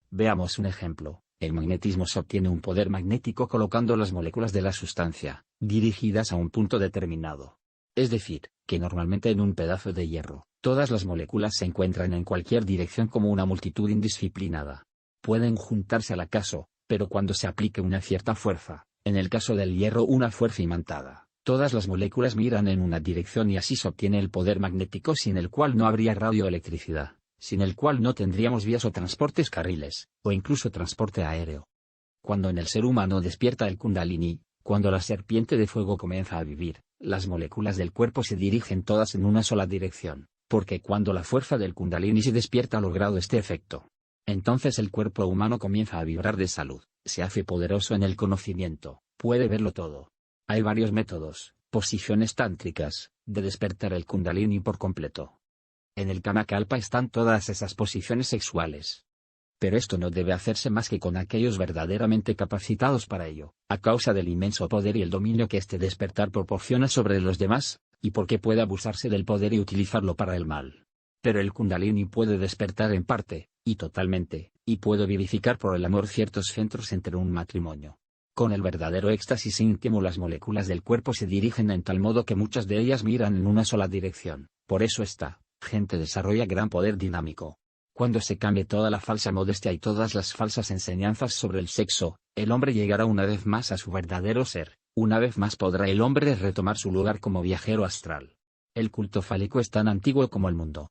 Speaker 1: Veamos un ejemplo. El magnetismo se obtiene un poder magnético colocando las moléculas de la sustancia, dirigidas a un punto determinado. Es decir, que normalmente en un pedazo de hierro, todas las moléculas se encuentran en cualquier dirección como una multitud indisciplinada. Pueden juntarse al acaso, pero cuando se aplique una cierta fuerza, en el caso del hierro una fuerza imantada, todas las moléculas miran en una dirección y así se obtiene el poder magnético sin el cual no habría radioelectricidad, sin el cual no tendríamos vías o transportes carriles, o incluso transporte aéreo. Cuando en el ser humano despierta el Kundalini, cuando la serpiente de fuego comienza a vivir, las moléculas del cuerpo se dirigen todas en una sola dirección, porque cuando la fuerza del Kundalini se despierta ha logrado este efecto. Entonces el cuerpo humano comienza a vibrar de salud, se hace poderoso en el conocimiento, puede verlo todo. Hay varios métodos, posiciones tántricas, de despertar el Kundalini por completo. En el Kamakalpa están todas esas posiciones sexuales. Pero esto no debe hacerse más que con aquellos verdaderamente capacitados para ello, a causa del inmenso poder y el dominio que este despertar proporciona sobre los demás, y porque puede abusarse del poder y utilizarlo para el mal. Pero el Kundalini puede despertar en parte, y totalmente, y puede vivificar por el amor ciertos centros entre un matrimonio. Con el verdadero éxtasis íntimo las moléculas del cuerpo se dirigen en tal modo que muchas de ellas miran en una sola dirección, por eso esta gente desarrolla gran poder dinámico. Cuando se cambie toda la falsa modestia y todas las falsas enseñanzas sobre el sexo, el hombre llegará una vez más a su verdadero ser, una vez más podrá el hombre retomar su lugar como viajero astral. El culto fálico es tan antiguo como el mundo.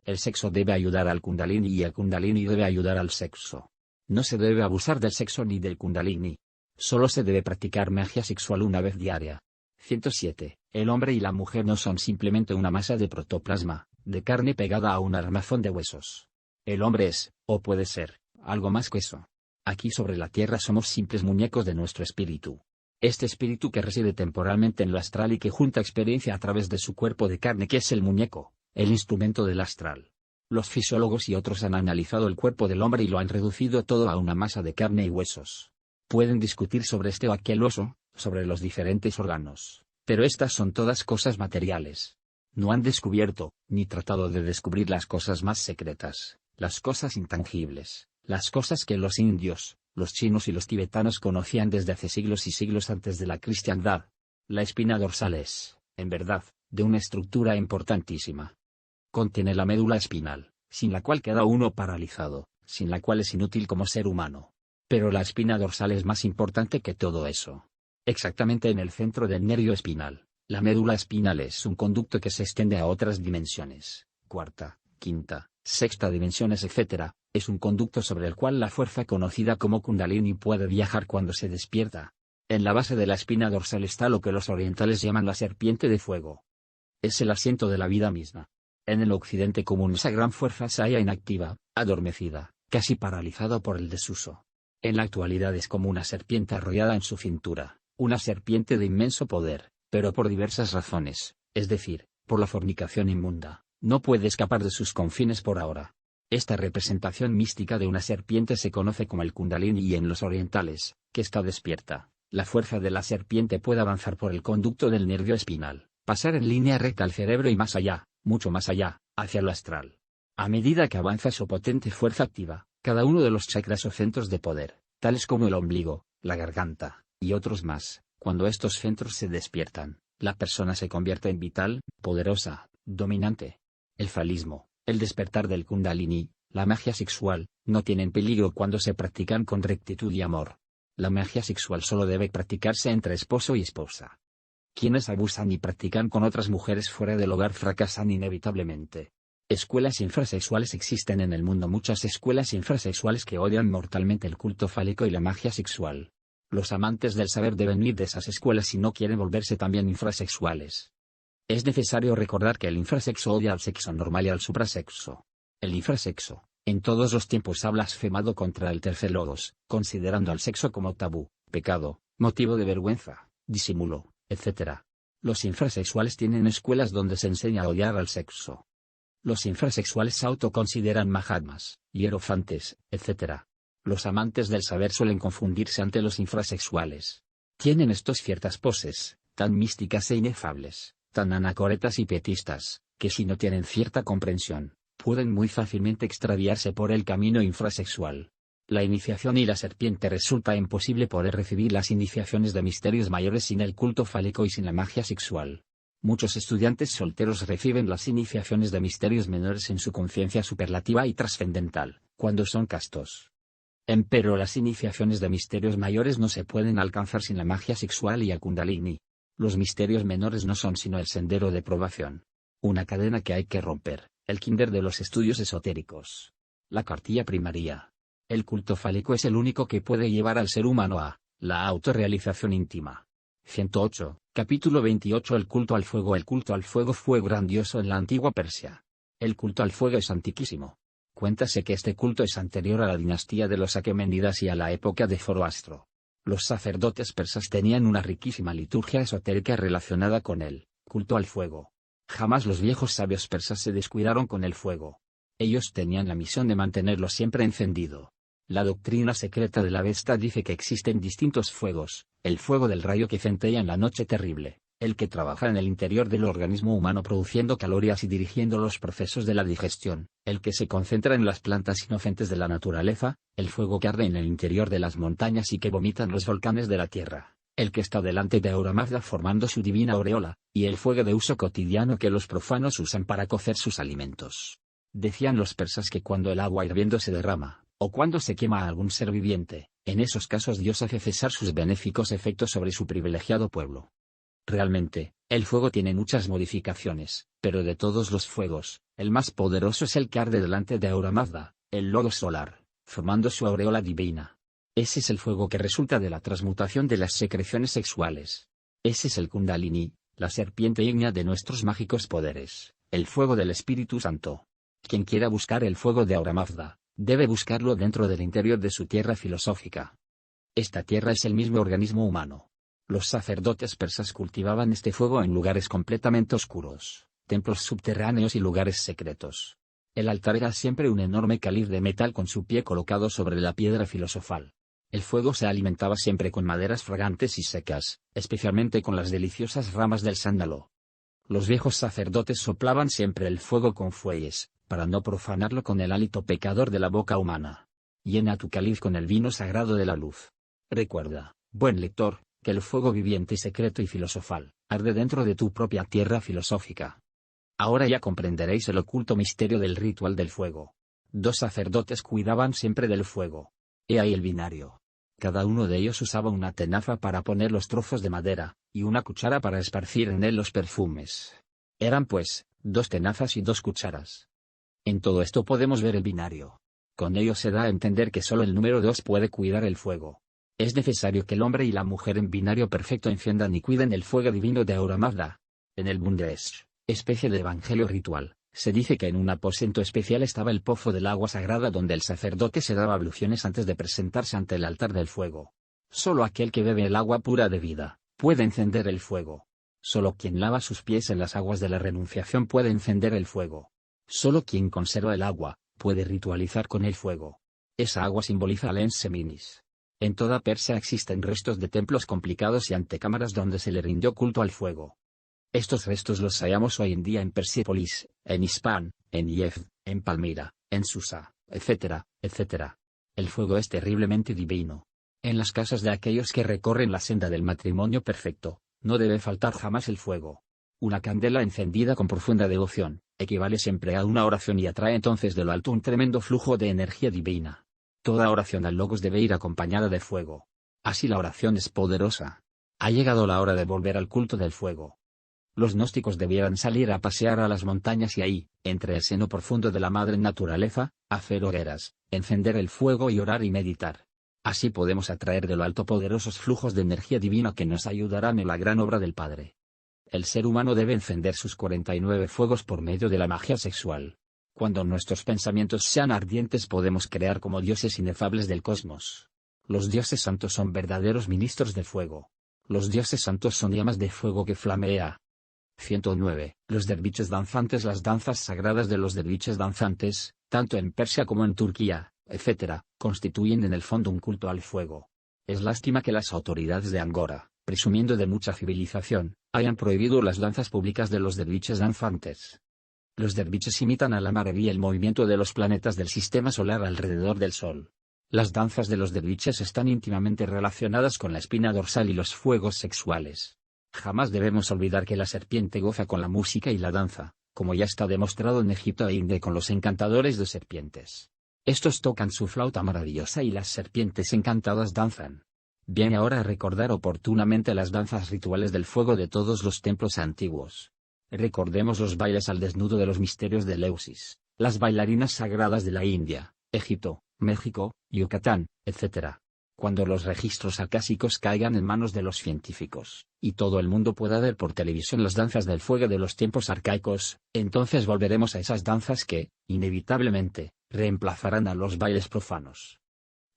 Speaker 1: El sexo debe ayudar al Kundalini y el Kundalini debe ayudar al sexo. No se debe abusar del sexo ni del Kundalini. Solo se debe practicar magia sexual una vez diaria. 107. El hombre y la mujer no son simplemente una masa de protoplasma, de carne pegada a un armazón de huesos. El hombre es, o puede ser, algo más que eso. Aquí sobre la tierra somos simples muñecos de nuestro espíritu. Este espíritu que reside temporalmente en lo astral y que junta experiencia a través de su cuerpo de carne que es el muñeco, el instrumento del astral. Los fisiólogos y otros han analizado el cuerpo del hombre y lo han reducido todo a una masa de carne y huesos. Pueden discutir sobre este o aquel oso, sobre los diferentes órganos, pero estas son todas cosas materiales. No han descubierto, ni tratado de descubrir las cosas más secretas, las cosas intangibles, las cosas que los indios, los chinos y los tibetanos conocían desde hace siglos y siglos antes de la cristiandad. La espina dorsal es, en verdad, de una estructura importantísima. Contiene la médula espinal, sin la cual queda uno paralizado, sin la cual es inútil como ser humano. Pero la espina dorsal es más importante que todo eso. Exactamente en el centro del nervio espinal, la médula espinal es un conducto que se extiende a otras dimensiones, cuarta, quinta, sexta dimensiones etc., es un conducto sobre el cual la fuerza conocida como Kundalini puede viajar cuando se despierta. En la base de la espina dorsal está lo que los orientales llaman la serpiente de fuego. Es el asiento de la vida misma. En el occidente común esa gran fuerza se halla inactiva, adormecida, casi paralizada por el desuso. En la actualidad es como una serpiente arrollada en su cintura, una serpiente de inmenso poder, pero por diversas razones, es decir, por la fornicación inmunda, no puede escapar de sus confines por ahora. Esta representación mística de una serpiente se conoce como el Kundalini y en los orientales, que está despierta, la fuerza de la serpiente puede avanzar por el conducto del nervio espinal, pasar en línea recta al cerebro y más allá, mucho más allá, hacia lo astral. A medida que avanza su potente fuerza activa, cada uno de los chakras o centros de poder, tales como el ombligo, la garganta, y otros más, cuando estos centros se despiertan, la persona se convierte en vital, poderosa, dominante. El falismo, el despertar del Kundalini, la magia sexual, no tienen peligro cuando se practican con rectitud y amor. La magia sexual solo debe practicarse entre esposo y esposa. Quienes abusan y practican con otras mujeres fuera del hogar fracasan inevitablemente. Escuelas infrasexuales existen en el mundo, muchas escuelas infrasexuales que odian mortalmente el culto fálico y la magia sexual. Los amantes del saber deben ir de esas escuelas si no quieren volverse también infrasexuales. Es necesario recordar que el infrasexo odia al sexo normal y al suprasexo. El infrasexo, en todos los tiempos ha blasfemado contra el tercer logos, considerando al sexo como tabú, pecado, motivo de vergüenza, disimulo, etc. Los infrasexuales tienen escuelas donde se enseña a odiar al sexo. Los infrasexuales se autoconsideran mahatmas, hierofantes, etc. Los amantes del saber suelen confundirse ante los infrasexuales. Tienen estos ciertas poses, tan místicas e inefables, tan anacoretas y pietistas, que si no tienen cierta comprensión, pueden muy fácilmente extraviarse por el camino infrasexual. La iniciación y la serpiente resulta imposible poder recibir las iniciaciones de misterios mayores sin el culto fálico y sin la magia sexual. Muchos estudiantes solteros reciben las iniciaciones de misterios menores en su conciencia superlativa y trascendental, cuando son castos. Empero las iniciaciones de misterios mayores no se pueden alcanzar sin la magia sexual y el kundalini. Los misterios menores no son sino el sendero de probación. Una cadena que hay que romper, el kinder de los estudios esotéricos. La cartilla primaria. El culto fálico es el único que puede llevar al ser humano a la autorrealización íntima. 108, capítulo 28. El culto al fuego. El culto al fuego fue grandioso en la antigua Persia. El culto al fuego es antiquísimo. Cuéntase que este culto es anterior a la dinastía de los Aqueménidas y a la época de Zoroastro. Los sacerdotes persas tenían una riquísima liturgia esotérica relacionada con el culto al fuego. Jamás los viejos sabios persas se descuidaron con el fuego. Ellos tenían la misión de mantenerlo siempre encendido. La doctrina secreta de la Avesta dice que existen distintos fuegos: el fuego del rayo que centella en la noche terrible, el que trabaja en el interior del organismo humano produciendo calorías y dirigiendo los procesos de la digestión, el que se concentra en las plantas inocentes de la naturaleza, el fuego que arde en el interior de las montañas y que vomitan los volcanes de la tierra, el que está delante de Ahura Mazda formando su divina aureola, y el fuego de uso cotidiano que los profanos usan para cocer sus alimentos. Decían los persas que cuando el agua hirviendo se derrama, o cuando se quema a algún ser viviente, en esos casos Dios hace cesar sus benéficos efectos sobre su privilegiado pueblo. Realmente, el fuego tiene muchas modificaciones, pero de todos los fuegos, el más poderoso es el que arde delante de Ahura Mazda, el lodo solar, formando su aureola divina. Ese es el fuego que resulta de la transmutación de las secreciones sexuales. Ese es el Kundalini, la serpiente ígnea de nuestros mágicos poderes, el fuego del Espíritu Santo. Quien quiera buscar el fuego de Ahura Mazda, debe buscarlo dentro del interior de su tierra filosófica. Esta tierra es el mismo organismo humano. Los sacerdotes persas cultivaban este fuego en lugares completamente oscuros, templos subterráneos y lugares secretos. El altar era siempre un enorme cáliz de metal con su pie colocado sobre la piedra filosofal. El fuego se alimentaba siempre con maderas fragantes y secas, especialmente con las deliciosas ramas del sándalo. Los viejos sacerdotes soplaban siempre el fuego con fuelles, para no profanarlo con el hálito pecador de la boca humana. Llena tu cáliz con el vino sagrado de la luz. Recuerda, buen lector, que el fuego viviente y secreto y filosofal, arde dentro de tu propia tierra filosófica. Ahora ya comprenderéis el oculto misterio del ritual del fuego. 2 sacerdotes cuidaban siempre del fuego. He ahí el binario. Cada uno de ellos usaba una tenaza para poner los trozos de madera, y una cuchara para esparcir en él los perfumes. Eran pues, 2 tenazas y 2 cucharas. En todo esto podemos ver el binario. Con ello se da a entender que solo el número 2 puede cuidar el fuego. Es necesario que el hombre y la mujer en binario perfecto enciendan y cuiden el fuego divino de Ahura Mazda. En el Bundesh, especie de evangelio ritual, se dice que en un aposento especial estaba el pozo del agua sagrada donde el sacerdote se daba abluciones antes de presentarse ante el altar del fuego. Solo aquel que bebe el agua pura de vida, puede encender el fuego. Solo quien lava sus pies en las aguas de la renunciación puede encender el fuego. Solo quien conserva el agua, puede ritualizar con el fuego. Esa agua simboliza al Ens Seminis. En toda Persia existen restos de templos complicados y antecámaras donde se le rindió culto al fuego. Estos restos los hallamos hoy en día en Persépolis, en Isfahán, en Yezd, en Palmira, en Susa, etc., etc. El fuego es terriblemente divino. En las casas de aquellos que recorren la senda del matrimonio perfecto, no debe faltar jamás el fuego. Una candela encendida con profunda devoción, equivale siempre a una oración y atrae entonces de lo alto un tremendo flujo de energía divina. Toda oración al Logos debe ir acompañada de fuego. Así la oración es poderosa. Ha llegado la hora de volver al culto del fuego. Los gnósticos debieran salir a pasear a las montañas y ahí, entre el seno profundo de la madre naturaleza, hacer hogueras, encender el fuego y orar y meditar. Así podemos atraer de lo alto poderosos flujos de energía divina que nos ayudarán en la gran obra del Padre. El ser humano debe encender sus 49 fuegos por medio de la magia sexual. Cuando nuestros pensamientos sean ardientes podemos crear como dioses inefables del cosmos. Los dioses santos son verdaderos ministros de fuego. Los dioses santos son llamas de fuego que flamea. 109. Los derviches danzantes. Las danzas sagradas de los derviches danzantes, tanto en Persia como en Turquía, etc., constituyen en el fondo un culto al fuego. Es lástima que las autoridades de Angora, presumiendo de mucha civilización, hayan prohibido las danzas públicas de los derviches danzantes. Los derviches imitan a la maravilla el movimiento de los planetas del sistema solar alrededor del Sol. Las danzas de los derviches están íntimamente relacionadas con la espina dorsal y los fuegos sexuales. Jamás debemos olvidar que la serpiente goza con la música y la danza, como ya está demostrado en Egipto e India con los encantadores de serpientes. Estos tocan su flauta maravillosa y las serpientes encantadas danzan. Viene ahora a recordar oportunamente las danzas rituales del fuego de todos los templos antiguos. Recordemos los bailes al desnudo de los misterios de Eleusis, las bailarinas sagradas de la India, Egipto, México, Yucatán, etc. Cuando los registros acásicos caigan en manos de los científicos, y todo el mundo pueda ver por televisión las danzas del fuego de los tiempos arcaicos, entonces volveremos a esas danzas que, inevitablemente, reemplazarán a los bailes profanos.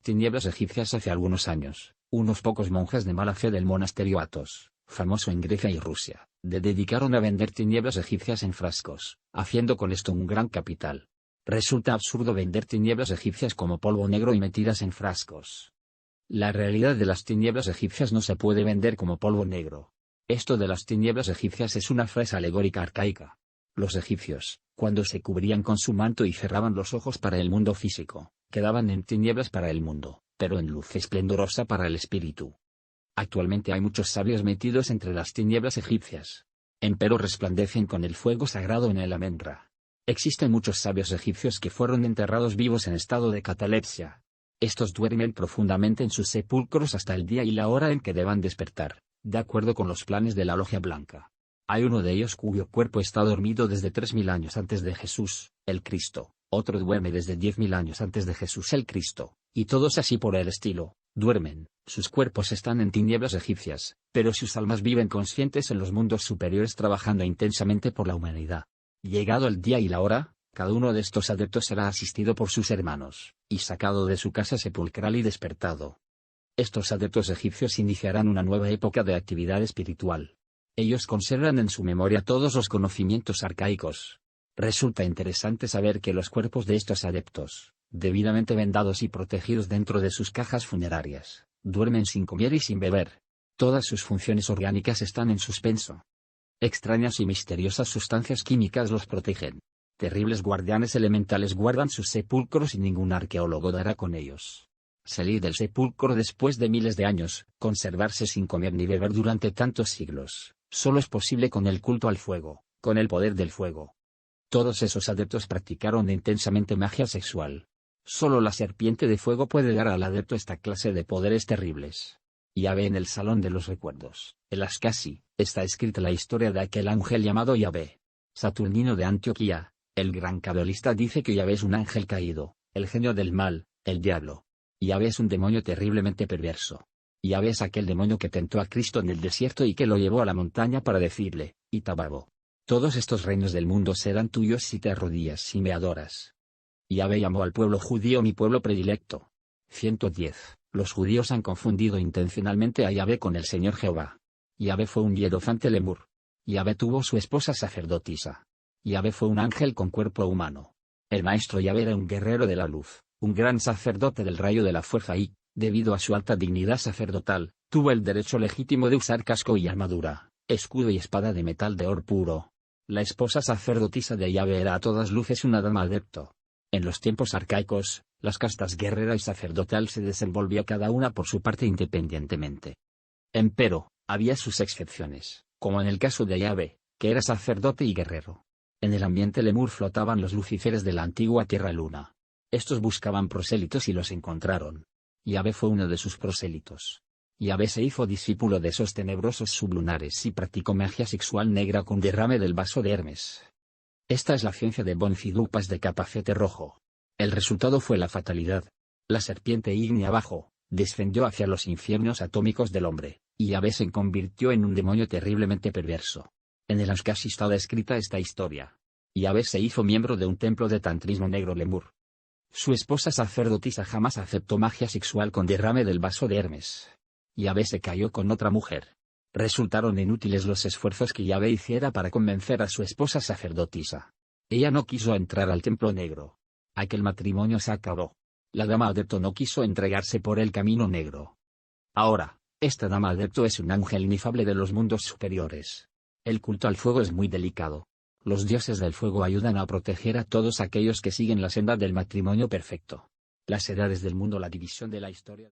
Speaker 1: Tinieblas egipcias. Hace algunos años, unos pocos monjes de mala fe del monasterio Athos, famoso en Grecia y Rusia, dedicaron a vender tinieblas egipcias en frascos, haciendo con esto un gran capital. Resulta absurdo vender tinieblas egipcias como polvo negro y metidas en frascos. La realidad de las tinieblas egipcias no se puede vender como polvo negro. Esto de las tinieblas egipcias es una frase alegórica arcaica. Los egipcios, cuando se cubrían con su manto y cerraban los ojos para el mundo físico, quedaban en tinieblas para el mundo, pero en luz esplendorosa para el espíritu. Actualmente hay muchos sabios metidos entre las tinieblas egipcias. Empero resplandecen con el fuego sagrado en el Amenra. Existen muchos sabios egipcios que fueron enterrados vivos en estado de catalepsia. Estos duermen profundamente en sus sepulcros hasta el día y la hora en que deban despertar, de acuerdo con los planes de la Logia Blanca. Hay uno de ellos cuyo cuerpo está dormido desde 3000 años antes de Jesús, el Cristo, otro duerme desde 10.000 años antes de Jesús el Cristo, y todos así por el estilo, duermen, sus cuerpos están en tinieblas egipcias, pero sus almas viven conscientes en los mundos superiores trabajando intensamente por la humanidad. Llegado el día y la hora, cada uno de estos adeptos será asistido por sus hermanos, y sacado de su casa sepulcral y despertado. Estos adeptos egipcios iniciarán una nueva época de actividad espiritual. Ellos conservan en su memoria todos los conocimientos arcaicos. Resulta interesante saber que los cuerpos de estos adeptos, debidamente vendados y protegidos dentro de sus cajas funerarias, duermen sin comer y sin beber. Todas sus funciones orgánicas están en suspenso. Extrañas y misteriosas sustancias químicas los protegen. Terribles guardianes elementales guardan sus sepulcros y ningún arqueólogo dará con ellos. Salir del sepulcro después de miles de años, conservarse sin comer ni beber durante tantos siglos, solo es posible con el culto al fuego, con el poder del fuego. Todos esos adeptos practicaron intensamente magia sexual. Solo la serpiente de fuego puede dar al adepto esta clase de poderes terribles. Yahvé en el Salón de los Recuerdos, el Ascasi, está escrita la historia de aquel ángel llamado Yahvé. Saturnino de Antioquía, el gran cabalista, dice que Yahvé es un ángel caído, el genio del mal, el diablo. Yahvé es un demonio terriblemente perverso. Yahvé es aquel demonio que tentó a Cristo en el desierto y que lo llevó a la montaña para decirle, Itababo, todos estos reinos del mundo serán tuyos si te arrodillas y me adoras. Yahvé llamó al pueblo judío mi pueblo predilecto. 110. Los judíos han confundido intencionalmente a Yahvé con el Señor Jehová. Yahvé fue un hierofante lemur. Yahvé tuvo su esposa sacerdotisa. Yahvé fue un ángel con cuerpo humano. El maestro Yahvé era un guerrero de la luz, un gran sacerdote del rayo de la fuerza y, debido a su alta dignidad sacerdotal, tuvo el derecho legítimo de usar casco y armadura, escudo y espada de metal de oro puro. La esposa sacerdotisa de Yahvé era a todas luces una dama adepto. En los tiempos arcaicos, las castas guerrera y sacerdotal se desenvolvía cada una por su parte independientemente. Empero, había sus excepciones, como en el caso de Yahvé, que era sacerdote y guerrero. En el ambiente lemur flotaban los lucíferes de la antigua tierra-luna. Estos buscaban prosélitos y los encontraron. Yahvé fue uno de sus prosélitos. Yahvé se hizo discípulo de esos tenebrosos sublunares y practicó magia sexual negra con derrame del vaso de Hermes. Esta es la ciencia de Bonfidupas de Capacete Rojo. El resultado fue la fatalidad. La serpiente ígnea abajo, descendió hacia los infiernos atómicos del hombre, y Yahvé se convirtió en un demonio terriblemente perverso. En el Ascasi está escrita esta historia. Yahvé se hizo miembro de un templo de tantrismo negro lemur. Su esposa sacerdotisa jamás aceptó magia sexual con derrame del vaso de Hermes. Yahvé se cayó con otra mujer. Resultaron inútiles los esfuerzos que Yahvé hiciera para convencer a su esposa sacerdotisa. Ella no quiso entrar al templo negro. Aquel matrimonio se acabó. La dama adepto no quiso entregarse por el camino negro. Ahora, esta dama adepto es un ángel inefable de los mundos superiores. El culto al fuego es muy delicado. Los dioses del fuego ayudan a proteger a todos aquellos que siguen la senda del matrimonio perfecto. Las edades del mundo, la división de la historia.